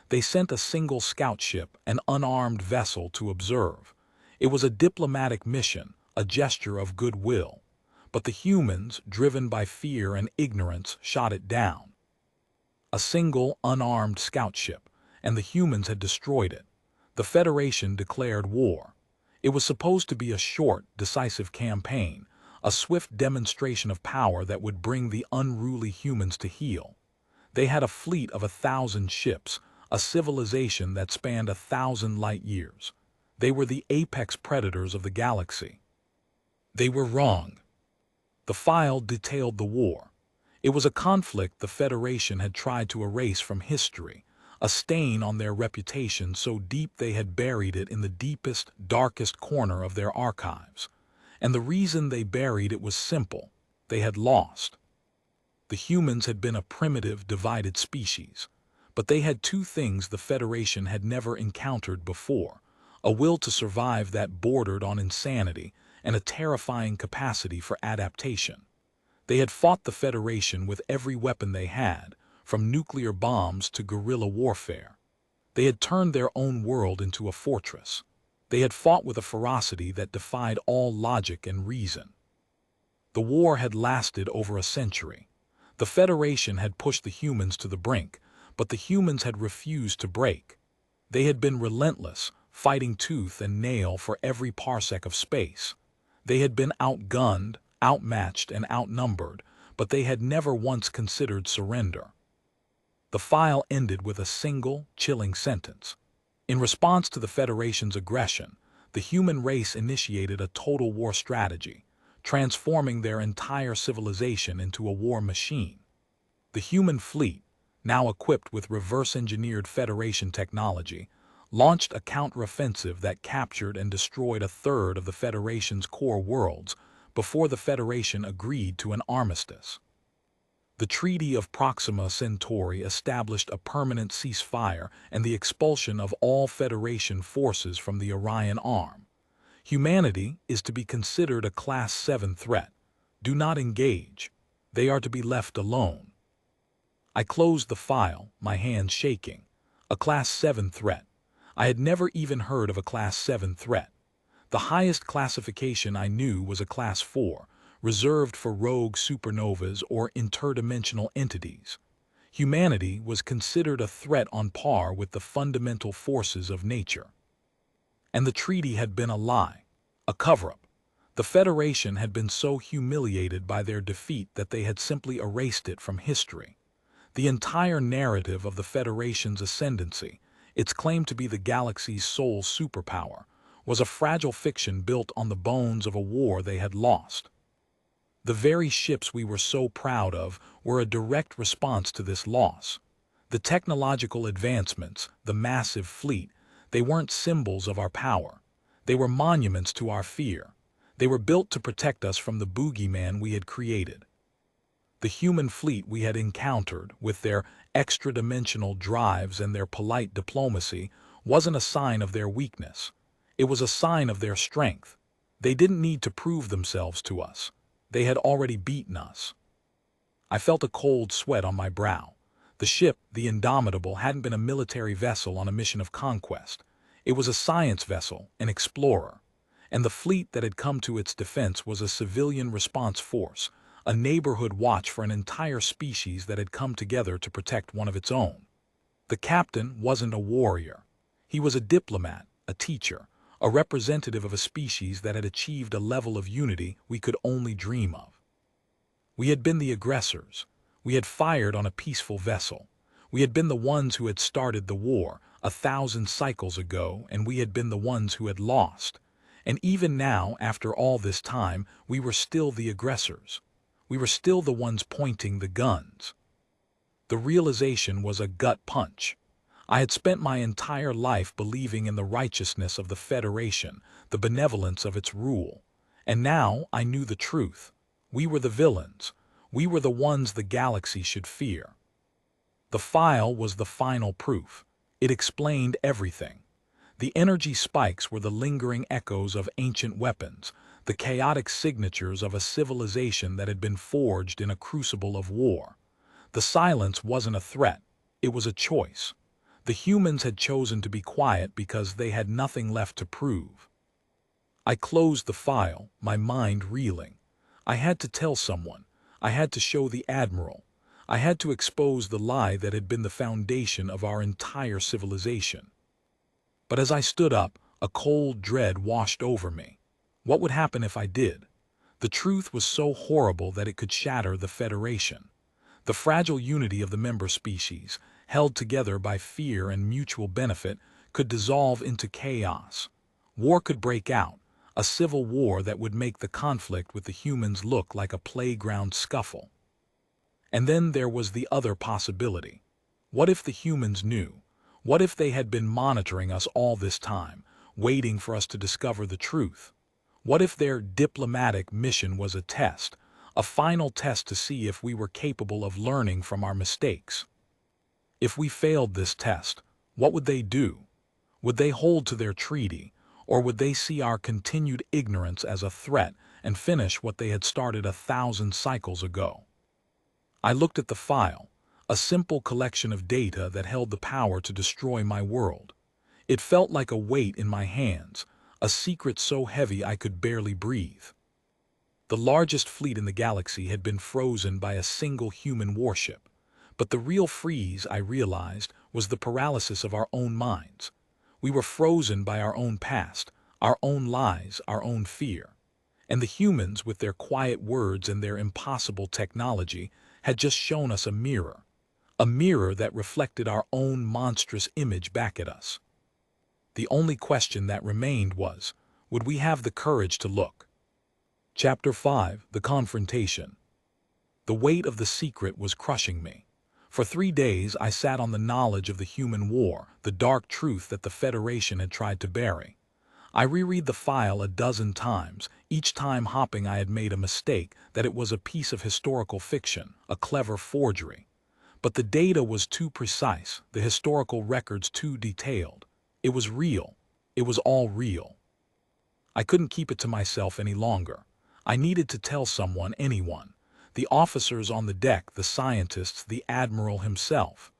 They sent a single scout ship, an unarmed vessel, to observe. It was a diplomatic mission, a gesture of goodwill. But the humans, driven by fear and ignorance, shot it down. A single, unarmed scout ship, and the humans had destroyed it. The Federation declared war. It was supposed to be a short, decisive campaign, a swift demonstration of power that would bring the unruly humans to heel. They had a fleet of 1,000 ships, a civilization that spanned 1,000 light years. They were the apex predators of the galaxy. They were wrong. The file detailed the war. It was a conflict the Federation had tried to erase from history, a stain on their reputation so deep they had buried it in the deepest, darkest corner of their archives. And the reason they buried it was simple. They had lost. The humans had been a primitive, divided species. But they had two things the Federation had never encountered before: a will to survive that bordered on insanity, and a terrifying capacity for adaptation. They had fought the Federation with every weapon they had, from nuclear bombs to guerrilla warfare. They had turned their own world into a fortress. They had fought with a ferocity that defied all logic and reason. The war had lasted over a century. The Federation had pushed the humans to the brink, but the humans had refused to break. They had been relentless, fighting tooth and nail for every parsec of space. They had been outgunned, outmatched, and outnumbered, but they had never once considered surrender. The file ended with a single, chilling sentence. In response to the Federation's aggression, the human race initiated a total war strategy, transforming their entire civilization into a war machine. The human fleet, now equipped with reverse-engineered Federation technology, launched a counteroffensive that captured and destroyed a third of the Federation's core worlds before the Federation agreed to an armistice. The Treaty of Proxima Centauri established a permanent ceasefire and the expulsion of all Federation forces from the Orion Arm. Humanity is to be considered a Class 7 threat. Do not engage. They are to be left alone. I closed the file, my hands shaking. A Class 7 threat. I had never even heard of a Class 7 threat. The highest classification I knew was a Class 4, reserved for rogue supernovas or interdimensional entities. Humanity was considered a threat on par with the fundamental forces of nature. And the treaty had been a lie, a cover-up. The Federation had been so humiliated by their defeat that they had simply erased it from history. The entire narrative of the Federation's ascendancy, its claim to be the galaxy's sole superpower, was a fragile fiction built on the bones of a war they had lost. The very ships we were so proud of were a direct response to this loss. The technological advancements, the massive fleet, they weren't symbols of our power. They were monuments to our fear. They were built to protect us from the boogeyman we had created. The human fleet we had encountered, with their extra-dimensional drives and their polite diplomacy, wasn't a sign of their weakness. It was a sign of their strength. They didn't need to prove themselves to us. They had already beaten us. I felt a cold sweat on my brow. The ship, the Indomitable, hadn't been a military vessel on a mission of conquest. It was a science vessel, an explorer. And the fleet that had come to its defense was a civilian response force, a neighborhood watch for an entire species that had come together to protect one of its own. The captain wasn't a warrior. He was a diplomat, a teacher, a representative of a species that had achieved a level of unity we could only dream of. We had been the aggressors. We had fired on a peaceful vessel. We had been the ones who had started the war 1,000 cycles ago, and we had been the ones who had lost. And even now, after all this time, we were still the aggressors. We were still the ones pointing the guns. The realization was a gut punch. I had spent my entire life believing in the righteousness of the Federation, the benevolence of its rule. And now I knew the truth. We were the villains. We were the ones the galaxy should fear. The file was the final proof. It explained everything. The energy spikes were the lingering echoes of ancient weapons, the chaotic signatures of a civilization that had been forged in a crucible of war. The silence wasn't a threat. It was a choice. The humans had chosen to be quiet because they had nothing left to prove. I closed the file, my mind reeling. I had to tell someone. I had to show the Admiral. I had to expose the lie that had been the foundation of our entire civilization. But as I stood up, a cold dread washed over me. What would happen if I did? The truth was so horrible that it could shatter the Federation. The fragile unity of the member species, held together by fear and mutual benefit, could dissolve into chaos. War could break out, a civil war that would make the conflict with the humans look like a playground scuffle. And then there was the other possibility. What if the humans knew? What if they had been monitoring us all this time, waiting for us to discover the truth? What if their diplomatic mission was a test, a final test to see if we were capable of learning from our mistakes? If we failed this test, what would they do? Would they hold to their treaty, or would they see our continued ignorance as a threat and finish what they had started 1,000 cycles ago? I looked at the file, a simple collection of data that held the power to destroy my world. It felt like a weight in my hands, a secret so heavy I could barely breathe. The largest fleet in the galaxy had been frozen by a single human warship, but the real freeze, I realized, was the paralysis of our own minds. We were frozen by our own past, our own lies, our own fear. And the humans, with their quiet words and their impossible technology, had just shown us a mirror that reflected our own monstrous image back at us. The only question that remained was, would we have the courage to look? Chapter 5: The Confrontation. The weight of the secret was crushing me. For 3 days I sat on the knowledge of the human war, the dark truth that the Federation had tried to bury. I reread the file a dozen times, each time hoping I had made a mistake, that it was a piece of historical fiction, a clever forgery. But the data was too precise, the historical records too detailed. It was real. It was all real. I couldn't keep it to myself any longer. I needed to tell someone, anyone. The officers on the deck, the scientists, the Admiral himself.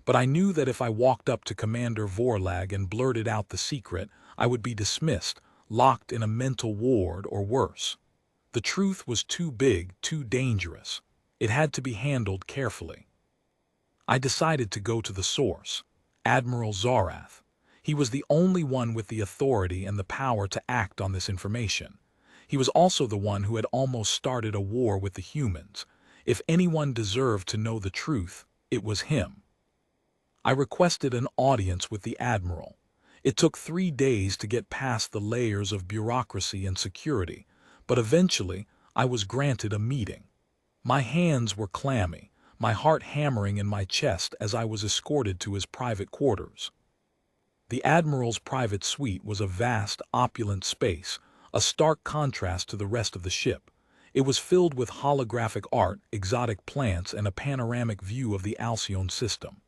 But I knew that if I walked up to Commander Vorlag and blurted out the secret, I would be dismissed, locked in a mental ward or worse. The truth was too big, too dangerous. It had to be handled carefully. I decided to go to the source, Admiral Zarath. He was the only one with the authority and the power to act on this information. He was also the one who had almost started a war with the humans. If anyone deserved to know the truth, it was him. I requested an audience with the Admiral. It took 3 days to get past the layers of bureaucracy and security, but eventually I was granted a meeting. My hands were clammy, my heart hammering in my chest as I was escorted to his private quarters. The Admiral's private suite was a vast, opulent space, a stark contrast to the rest of the ship. It was filled with holographic art, exotic plants, and a panoramic view of the Alcyone system.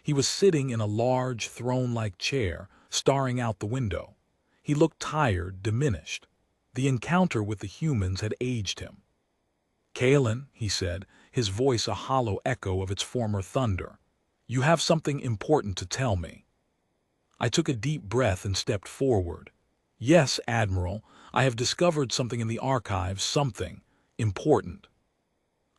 He was sitting in a large, throne-like chair, staring out the window. He looked tired, diminished. The encounter with the humans had aged him. "Kalen," he said, his voice a hollow echo of its former thunder, "you have something important to tell me." I took a deep breath and stepped forward. "Yes, Admiral, I have discovered something in the archives, something important."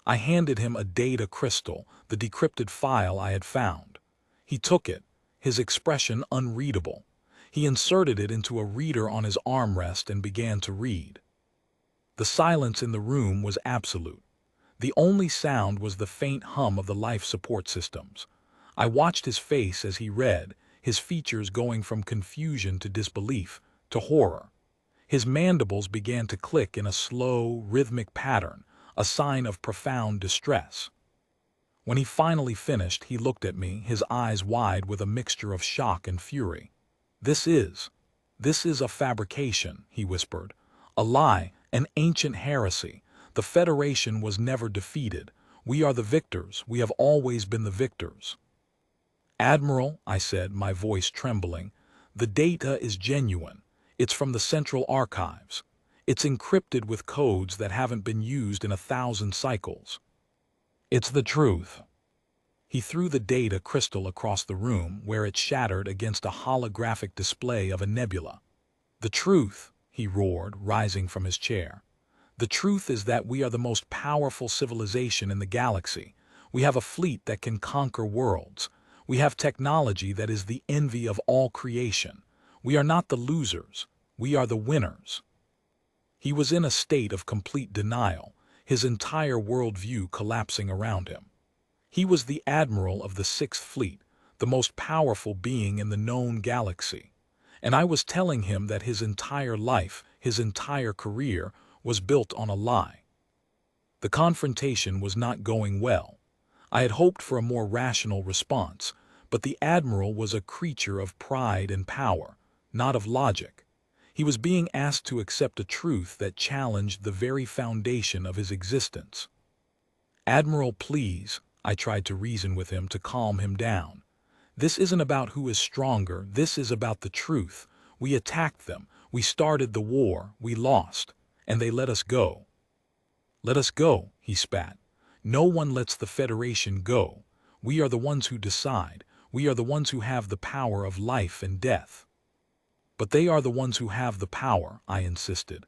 I handed him a data crystal, the decrypted file I had found. He took it, his expression unreadable. He inserted it into a reader on his armrest and began to read. The silence in the room was absolute. The only sound was the faint hum of the life support systems. I watched his face as he read, his features going from confusion to disbelief, to horror. His mandibles began to click in a slow, rhythmic pattern, a sign of profound distress. When he finally finished, he looked at me, his eyes wide with a mixture of shock and fury. This is a fabrication," he whispered. "A lie, an ancient heresy. The Federation was never defeated. We are the victors. We have always been the victors." "Admiral," I said, my voice trembling, "the data is genuine. It's from the Central Archives. It's encrypted with codes that haven't been used in 1,000 cycles. It's the truth." He threw the data crystal across the room, where it shattered against a holographic display of a nebula. "The truth," he roared, rising from his chair. "The truth is that we are the most powerful civilization in the galaxy. We have a fleet that can conquer worlds. We have technology that is the envy of all creation. We are not the losers. We are the winners." He was in a state of complete denial, his entire worldview collapsing around him. He was the admiral of the Sixth Fleet, the most powerful being in the known galaxy. And I was telling him that his entire life, his entire career, was built on a lie. The confrontation was not going well. I had hoped for a more rational response, but the admiral was a creature of pride and power, not of logic. He was being asked to accept a truth that challenged the very foundation of his existence. "Admiral, please," I tried to reason with him to calm him down. "This isn't about who is stronger, this is about the truth. We attacked them, we started the war, we lost, and they let us go." "Let us go," he spat. "No one lets the Federation go. We are the ones who decide. We are the ones who have the power of life and death." "But they are the ones who have the power," I insisted.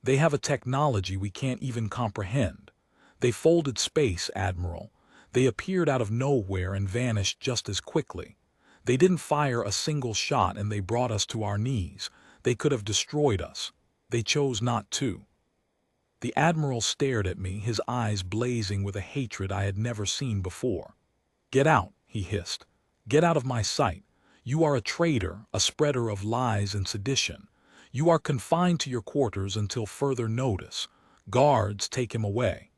"They have a technology we can't even comprehend. They folded space, Admiral. They appeared out of nowhere and vanished just as quickly. They didn't fire a single shot and they brought us to our knees. They could have destroyed us. They chose not to." The Admiral stared at me, his eyes blazing with a hatred I had never seen before. "Get out," he hissed. "Get out of my sight. You are a traitor, a spreader of lies and sedition. You are confined to your quarters until further notice. Guards, take him away."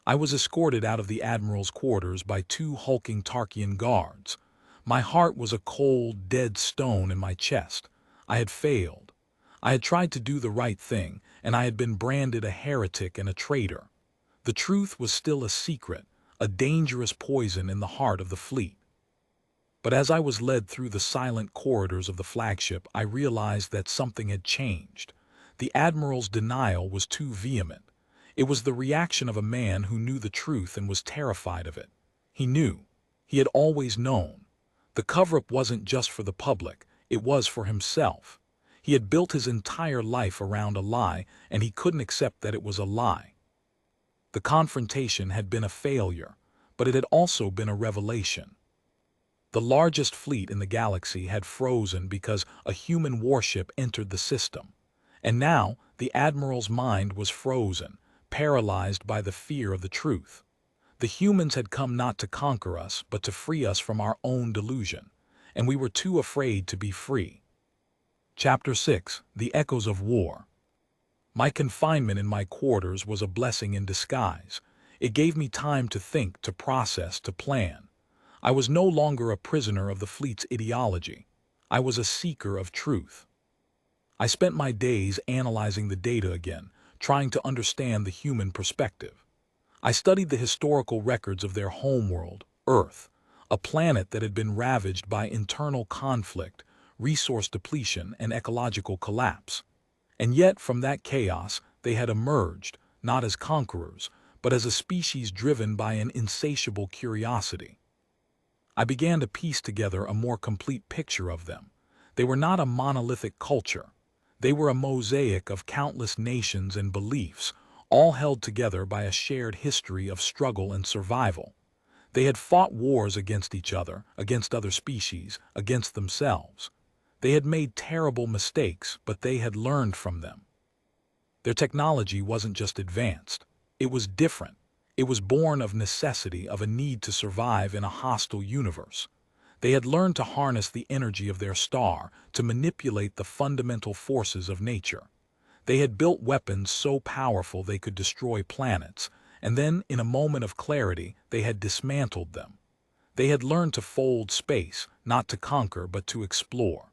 I was escorted out of the Admiral's quarters by 2 hulking Tarkian guards. My heart was a cold, dead stone in my chest. I had failed. I had tried to do the right thing, and I had been branded a heretic and a traitor. The truth was still a secret, a dangerous poison in the heart of the fleet. But as I was led through the silent corridors of the flagship, I realized that something had changed. The Admiral's denial was too vehement. It was the reaction of a man who knew the truth and was terrified of it. He knew. He had always known. The cover-up wasn't just for the public, it was for himself. He had built his entire life around a lie, and he couldn't accept that it was a lie. The confrontation had been a failure, but it had also been a revelation. The largest fleet in the galaxy had frozen because a human warship entered the system. And now, the Admiral's mind was frozen, paralyzed by the fear of the truth. The humans had come not to conquer us, but to free us from our own delusion, and we were too afraid to be free. Chapter 6: The Echoes of War. My confinement in my quarters was a blessing in disguise. It gave me time to think, to process, to plan. I was no longer a prisoner of the fleet's ideology. I was a seeker of truth. I spent my days analyzing the data again, trying to understand the human perspective. I studied the historical records of their homeworld, Earth, a planet that had been ravaged by internal conflict, resource depletion, and ecological collapse. And yet, from that chaos, they had emerged, not as conquerors, but as a species driven by an insatiable curiosity. I began to piece together a more complete picture of them. They were not a monolithic culture. They were a mosaic of countless nations and beliefs, all held together by a shared history of struggle and survival. They had fought wars against each other, against other species, against themselves. They had made terrible mistakes, but they had learned from them. Their technology wasn't just advanced. It was different. It was born of necessity, of a need to survive in a hostile universe. They had learned to harness the energy of their star, to manipulate the fundamental forces of nature. They had built weapons so powerful they could destroy planets, and then, in a moment of clarity, they had dismantled them. They had learned to fold space, not to conquer but to explore.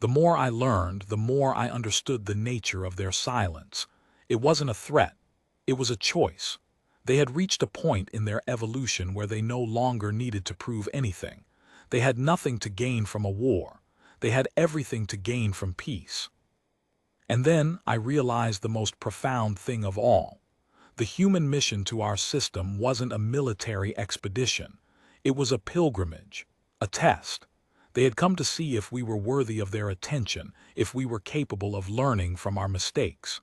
The more I learned, the more I understood the nature of their silence. It wasn't a threat. It was a choice. They had reached a point in their evolution where they no longer needed to prove anything. They had nothing to gain from a war. They had everything to gain from peace. And then I realized the most profound thing of all. The human mission to our system wasn't a military expedition. It was a pilgrimage, a test. They had come to see if we were worthy of their attention, if we were capable of learning from our mistakes.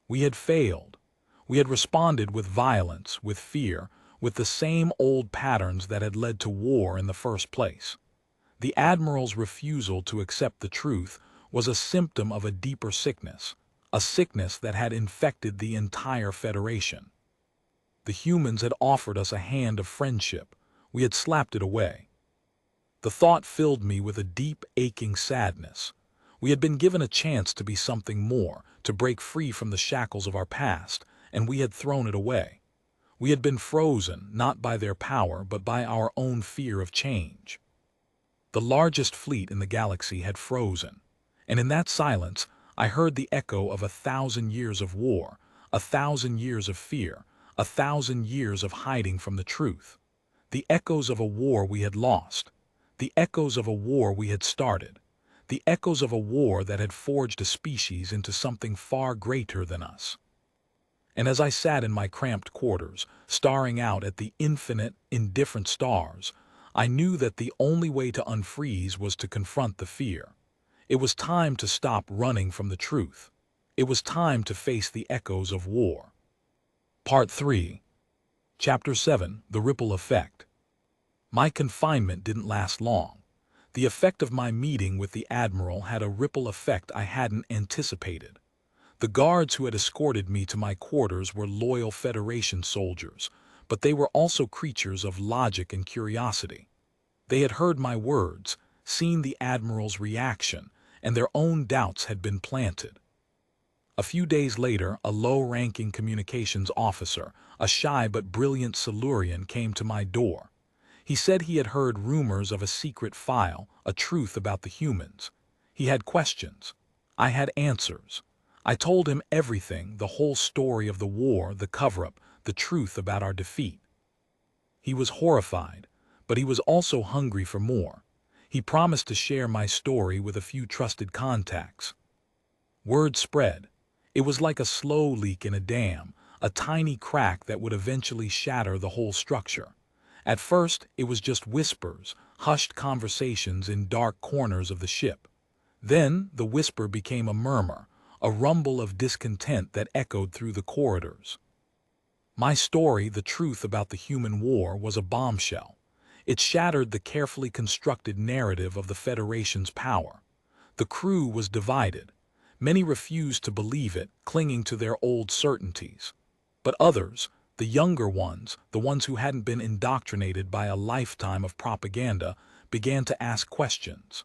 We had failed. We had responded with violence, with fear, with the same old patterns that had led to war in the first place. The Admiral's refusal to accept the truth was a symptom of a deeper sickness, a sickness that had infected the entire Federation. The humans had offered us a hand of friendship. We had slapped it away. The thought filled me with a deep, aching sadness. We had been given a chance to be something more, to break free from the shackles of our past, and we had thrown it away. We had been frozen, not by their power, but by our own fear of change. The largest fleet in the galaxy had frozen, and in that silence, I heard the echo of 1,000 years of war, 1,000 years of fear, 1,000 years of hiding from the truth. The echoes of a war we had lost, the echoes of a war we had started, the echoes of a war that had forged a species into something far greater than us. And as I sat in my cramped quarters, staring out at the infinite, indifferent stars, I knew that the only way to unfreeze was to confront the fear. It was time to stop running from the truth. It was time to face the echoes of war. Part 3. Chapter 7. The Ripple Effect. My confinement didn't last long. The effect of my meeting with the Admiral had a ripple effect I hadn't anticipated. The guards who had escorted me to my quarters were loyal Federation soldiers, but they were also creatures of logic and curiosity. They had heard my words, seen the Admiral's reaction, and their own doubts had been planted. A few days later, a low-ranking communications officer, a shy but brilliant Silurian, came to my door. He said he had heard rumors of a secret file, a truth about the humans. He had questions. I had answers. I told him everything, the whole story of the war, the cover-up, the truth about our defeat. He was horrified, but he was also hungry for more. He promised to share my story with a few trusted contacts. Word spread. It was like a slow leak in a dam, a tiny crack that would eventually shatter the whole structure. At first, it was just whispers, hushed conversations in dark corners of the ship. Then, the whisper became a murmur, a rumble of discontent that echoed through the corridors. My story, the truth about the human war, was a bombshell. It shattered the carefully constructed narrative of the Federation's power. The crew was divided. Many refused to believe it, clinging to their old certainties. But others, the younger ones, the ones who hadn't been indoctrinated by a lifetime of propaganda, began to ask questions.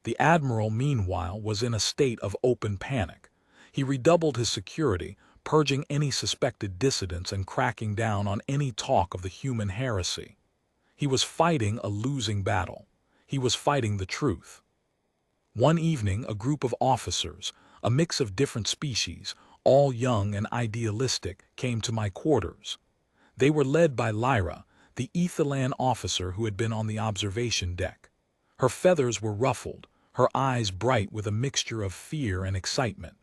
The Admiral, meanwhile, was in a state of open panic. He redoubled his security, purging any suspected dissidents and cracking down on any talk of the human heresy. He was fighting a losing battle. He was fighting the truth. One evening, a group of officers, a mix of different species, all young and idealistic, came to my quarters. They were led by Lyra, the Ethalan officer who had been on the observation deck. Her feathers were ruffled, her eyes bright with a mixture of fear and excitement.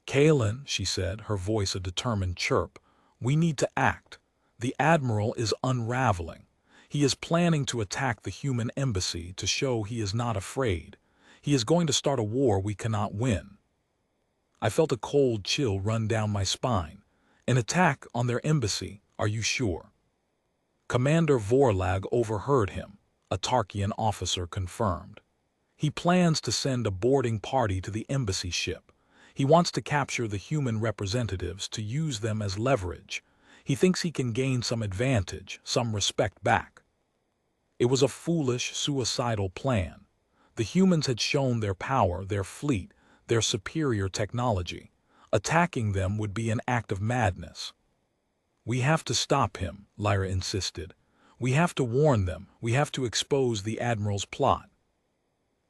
"Kaelin," she said, her voice a determined chirp, "we need to act. The Admiral is unraveling. He is planning to attack the human embassy to show he is not afraid. He is going to start a war we cannot win." I felt a cold chill run down my spine. An attack on their embassy, are you sure? Commander Vorlag overheard him, a Tarkian officer confirmed. He plans to send a boarding party to the embassy ship. He wants to capture the human representatives to use them as leverage. He thinks he can gain some advantage, some respect back. It was a foolish, suicidal plan. The humans had shown their power, their fleet, their superior technology. Attacking them would be an act of madness. "We have to stop him," Lyra insisted. "We have to warn them. We have to expose the Admiral's plot."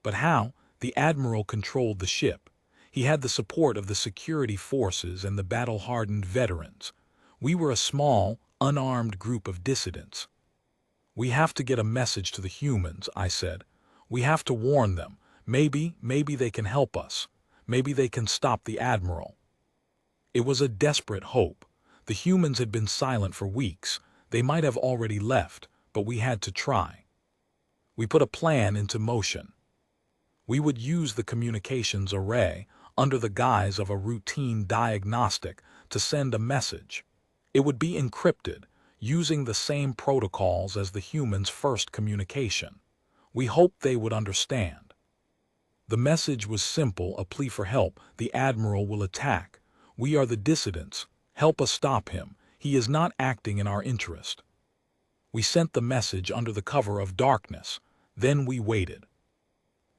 But how? The Admiral controlled the ship. He had the support of the security forces and the battle-hardened veterans. We were a small, unarmed group of dissidents. "We have to get a message to the humans," I said. "We have to warn them. Maybe they can help us. Maybe they can stop the Admiral." It was a desperate hope. The humans had been silent for weeks. They might have already left, but we had to try. We put a plan into motion. We would use the communications array, under the guise of a routine diagnostic, to send a message. It would be encrypted, using the same protocols as the humans' first communication. We hoped they would understand. The message was simple, a plea for help. "The Admiral will attack. We are the dissidents. Help us stop him. He is not acting in our interest." We sent the message under the cover of darkness. Then we waited.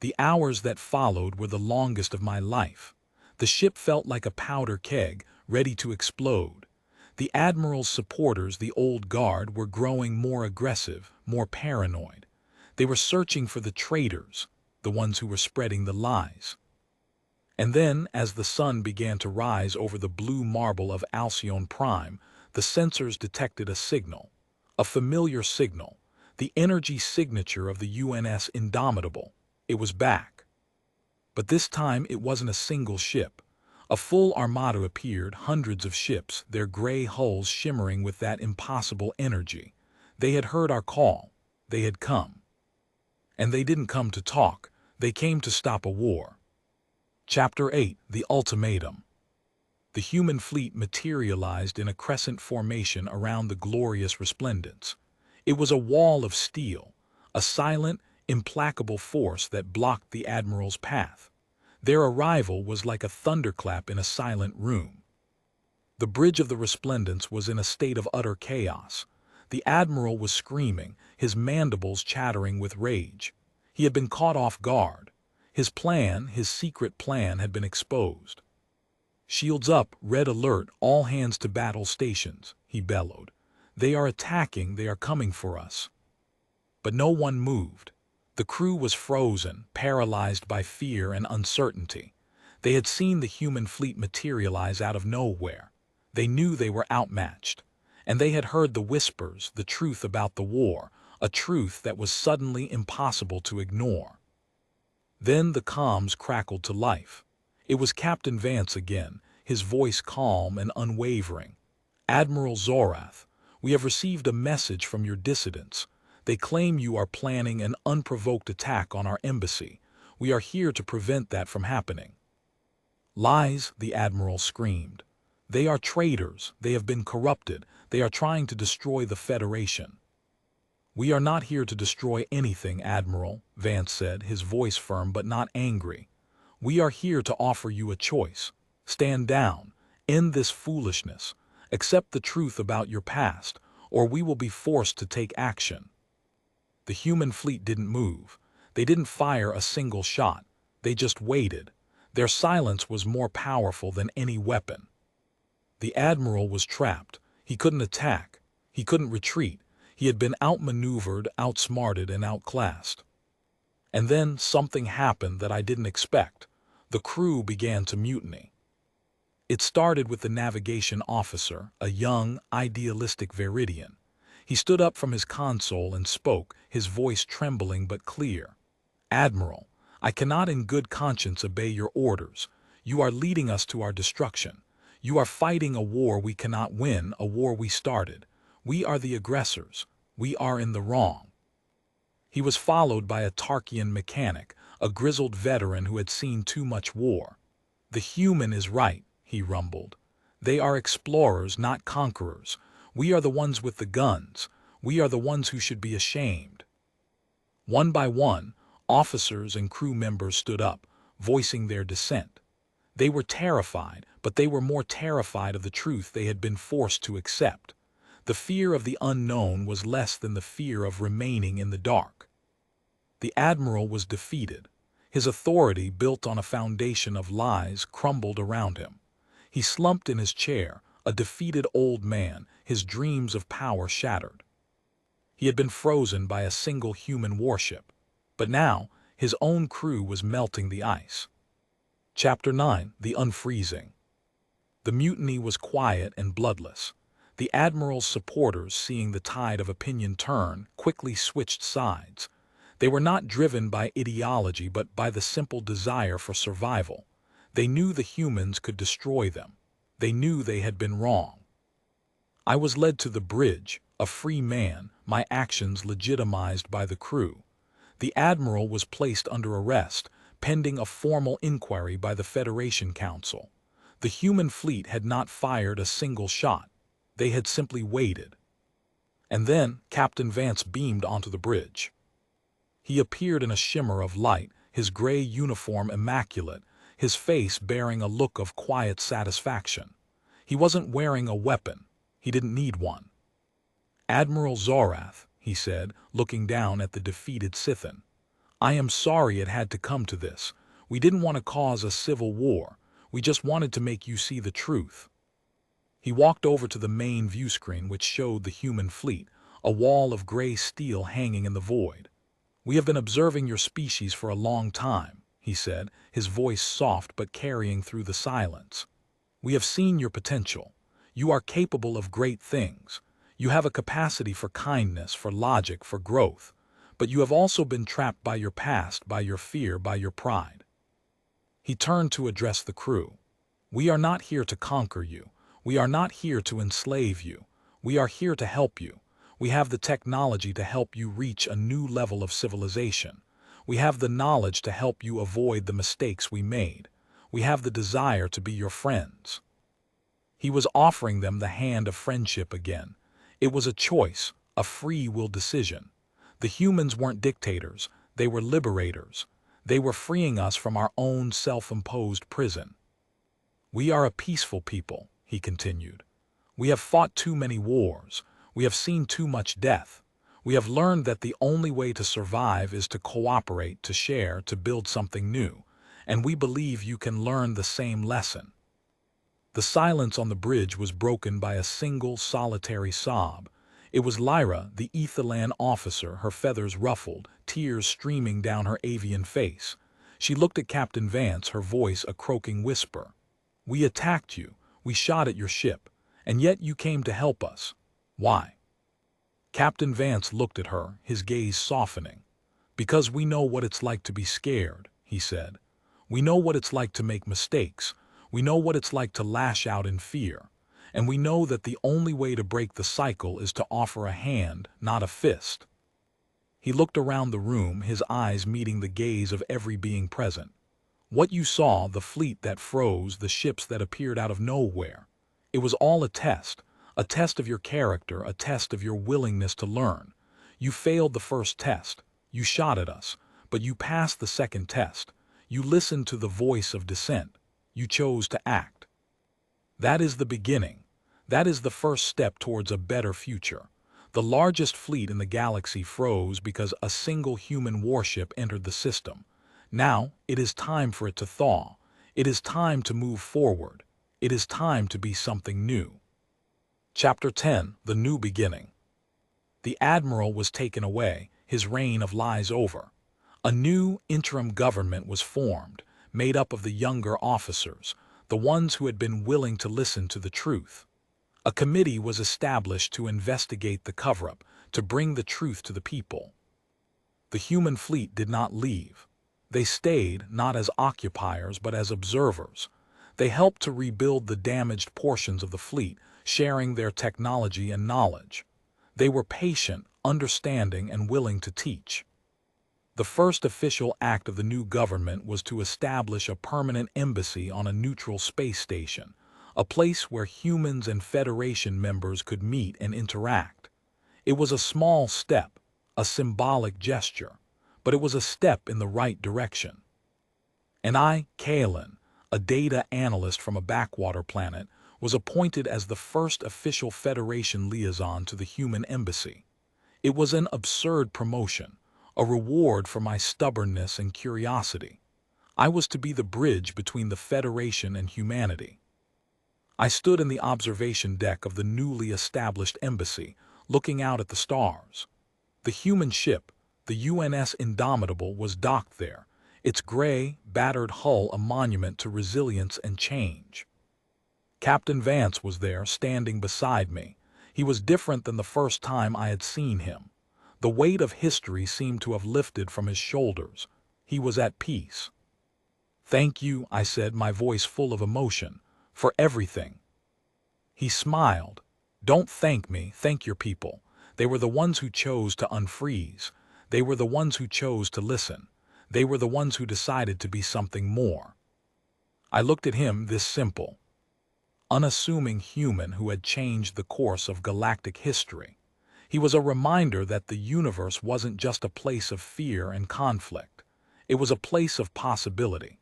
The hours that followed were the longest of my life. The ship felt like a powder keg, ready to explode. The Admiral's supporters, the old guard, were growing more aggressive, more paranoid. They were searching for the traitors, the ones who were spreading the lies. And then, as the sun began to rise over the blue marble of Alcyone Prime, the sensors detected a signal. A familiar signal. The energy signature of the UNS Indomitable. It was back. But this time it wasn't a single ship. A full armada appeared, hundreds of ships, their gray hulls shimmering with that impossible energy. They had heard our call. They had come. And they didn't come to talk. They came to stop a war. Chapter 8: The Ultimatum. The human fleet materialized in a crescent formation around the glorious Resplendence. It was a wall of steel, a silent, implacable force that blocked the Admiral's path. Their arrival was like a thunderclap in a silent room. The bridge of the Resplendence was in a state of utter chaos. The Admiral was screaming, his mandibles chattering with rage. He had been caught off guard. His plan, his secret plan, had been exposed. "Shields up, red alert, all hands to battle stations," he bellowed. "They are attacking, they are coming for us." But no one moved. The crew was frozen, paralyzed by fear and uncertainty. They had seen the human fleet materialize out of nowhere. They knew they were outmatched. And they had heard the whispers, the truth about the war, a truth that was suddenly impossible to ignore. Then the comms crackled to life. It was Captain Vance again, his voice calm and unwavering. "Admiral Zorath, we have received a message from your dissidents. They claim you are planning an unprovoked attack on our embassy. We are here to prevent that from happening." "Lies," the Admiral screamed. "They are traitors. They have been corrupted. They are trying to destroy the Federation." "We are not here to destroy anything, Admiral," Vance said, his voice firm but not angry. "We are here to offer you a choice. Stand down. End this foolishness. Accept the truth about your past, or we will be forced to take action." The human fleet didn't move. They didn't fire a single shot. They just waited. Their silence was more powerful than any weapon. The Admiral was trapped. He couldn't attack. He couldn't retreat. He had been outmaneuvered, outsmarted, and outclassed. And then something happened that I didn't expect. The crew began to mutiny. It started with the navigation officer, a young, idealistic Veridian. He stood up from his console and spoke, his voice trembling but clear. "Admiral, I cannot in good conscience obey your orders. You are leading us to our destruction. You are fighting a war we cannot win, a war we started. We are the aggressors. We are in the wrong." He was followed by a Tarkian mechanic, a grizzled veteran who had seen too much war. "The human is right," he rumbled. "They are explorers, not conquerors. We are the ones with the guns. We are the ones who should be ashamed." One by one, officers and crew members stood up, voicing their dissent. They were terrified, but they were more terrified of the truth they had been forced to accept. The fear of the unknown was less than the fear of remaining in the dark. The Admiral was defeated. His authority, built on a foundation of lies, crumbled around him. He slumped in his chair, a defeated old man, his dreams of power shattered. He had been frozen by a single human warship, but now his own crew was melting the ice. Chapter 9: The Unfreezing. The mutiny was quiet and bloodless. The Admiral's supporters, seeing the tide of opinion turn, quickly switched sides. They were not driven by ideology but by the simple desire for survival. They knew the humans could destroy them. They knew they had been wrong. I was led to the bridge, a free man, my actions legitimized by the crew. The Admiral was placed under arrest, pending a formal inquiry by the Federation Council. The human fleet had not fired a single shot. They had simply waited. And then Captain Vance beamed onto the bridge. He appeared in a shimmer of light, his gray uniform immaculate, his face bearing a look of quiet satisfaction. He wasn't wearing a weapon. He didn't need one. "Admiral Zorath," he said, looking down at the defeated Scythian, "I am sorry it had to come to this. We didn't want to cause a civil war. We just wanted to make you see the truth." He walked over to the main view screen which showed the human fleet, a wall of gray steel hanging in the void. "We have been observing your species for a long time," he said, his voice soft but carrying through the silence. "We have seen your potential. You are capable of great things. You have a capacity for kindness, for logic, for growth. But you have also been trapped by your past, by your fear, by your pride." He turned to address the crew. "We are not here to conquer you. We are not here to enslave you. We are here to help you. We have the technology to help you reach a new level of civilization. We have the knowledge to help you avoid the mistakes we made. We have the desire to be your friends." He was offering them the hand of friendship again. It was a choice, a free will decision. The humans weren't dictators, they were liberators. They were freeing us from our own self-imposed prison. "We are a peaceful people," he continued. "We have fought too many wars. We have seen too much death. We have learned that the only way to survive is to cooperate, to share, to build something new. And we believe you can learn the same lesson." The silence on the bridge was broken by a single solitary sob. It was Lyra, the Ethalan officer, her feathers ruffled, tears streaming down her avian face. She looked at Captain Vance, her voice a croaking whisper. "We attacked you, we shot at your ship, and yet you came to help us. Why?" Captain Vance looked at her, his gaze softening. "Because we know what it's like to be scared," he said. "We know what it's like to make mistakes. We know what it's like to lash out in fear. And we know that the only way to break the cycle is to offer a hand, not a fist." He looked around the room, his eyes meeting the gaze of every being present. "What you saw, the fleet that froze, the ships that appeared out of nowhere, it was all a test of your character, a test of your willingness to learn. You failed the first test. You shot at us, but you passed the second test. You listened to the voice of dissent. You chose to act. That is the beginning. That is the first step towards a better future. The largest fleet in the galaxy froze because a single human warship entered the system. Now it is time for it to thaw. It is time to move forward. It is time to be something new." Chapter 10: The New Beginning. The Admiral was taken away, his reign of lies over. A new interim government was formed, made up of the younger officers, the ones who had been willing to listen to the truth. A committee was established to investigate the cover-up, to bring the truth to the people. The human fleet did not leave. They stayed, not as occupiers, but as observers. They helped to rebuild the damaged portions of the fleet, sharing their technology and knowledge. They were patient, understanding, and willing to teach. The first official act of the new government was to establish a permanent embassy on a neutral space station, a place where humans and Federation members could meet and interact. It was a small step, a symbolic gesture, but it was a step in the right direction. And I, Kalen, a data analyst from a backwater planet, was appointed as the first official Federation liaison to the human embassy. It was an absurd promotion, a reward for my stubbornness and curiosity. I was to be the bridge between the Federation and humanity. I stood in the observation deck of the newly established embassy, looking out at the stars. The human ship, the UNS Indomitable, was docked there, its gray, battered hull a monument to resilience and change. Captain Vance was there, standing beside me. He was different than the first time I had seen him. The weight of history seemed to have lifted from his shoulders. He was at peace. "Thank you," I said, my voice full of emotion, "for everything." He smiled. "Don't thank me, thank your people. They were the ones who chose to unfreeze. They were the ones who chose to listen. They were the ones who decided to be something more." I looked at him, this simple, unassuming human who had changed the course of galactic history. He was a reminder that the universe wasn't just a place of fear and conflict. It was a place of possibility.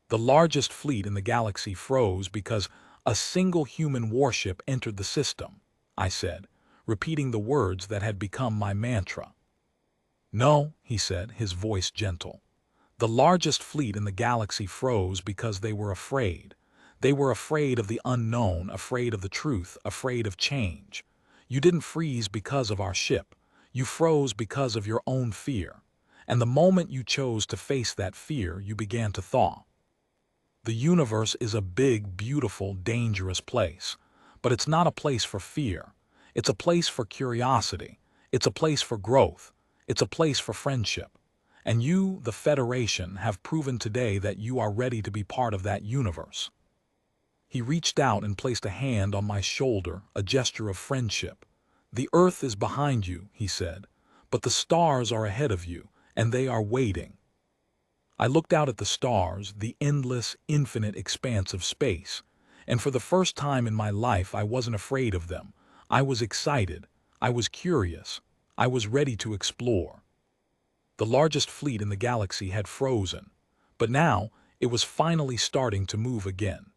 The largest fleet in the galaxy froze because a single human warship entered the system, I said, repeating the words that had become my mantra. "No," he said, his voice gentle. "The largest fleet in the galaxy froze because they were afraid. They were afraid of the unknown, afraid of the truth, afraid of change. You didn't freeze because of our ship. You froze because of your own fear. And the moment you chose to face that fear, you began to thaw. The universe is a big, beautiful, dangerous place. But it's not a place for fear. It's a place for curiosity. It's a place for growth. It's a place for friendship. And you, the Federation, have proven today that you are ready to be part of that universe." He reached out and placed a hand on my shoulder, a gesture of friendship. "The Earth is behind you," he said, "but the stars are ahead of you, and they are waiting." I looked out at the stars, the endless, infinite expanse of space, and for the first time in my life I wasn't afraid of them. I was excited. I was curious. I was ready to explore. The largest fleet in the galaxy had frozen, but now it was finally starting to move again.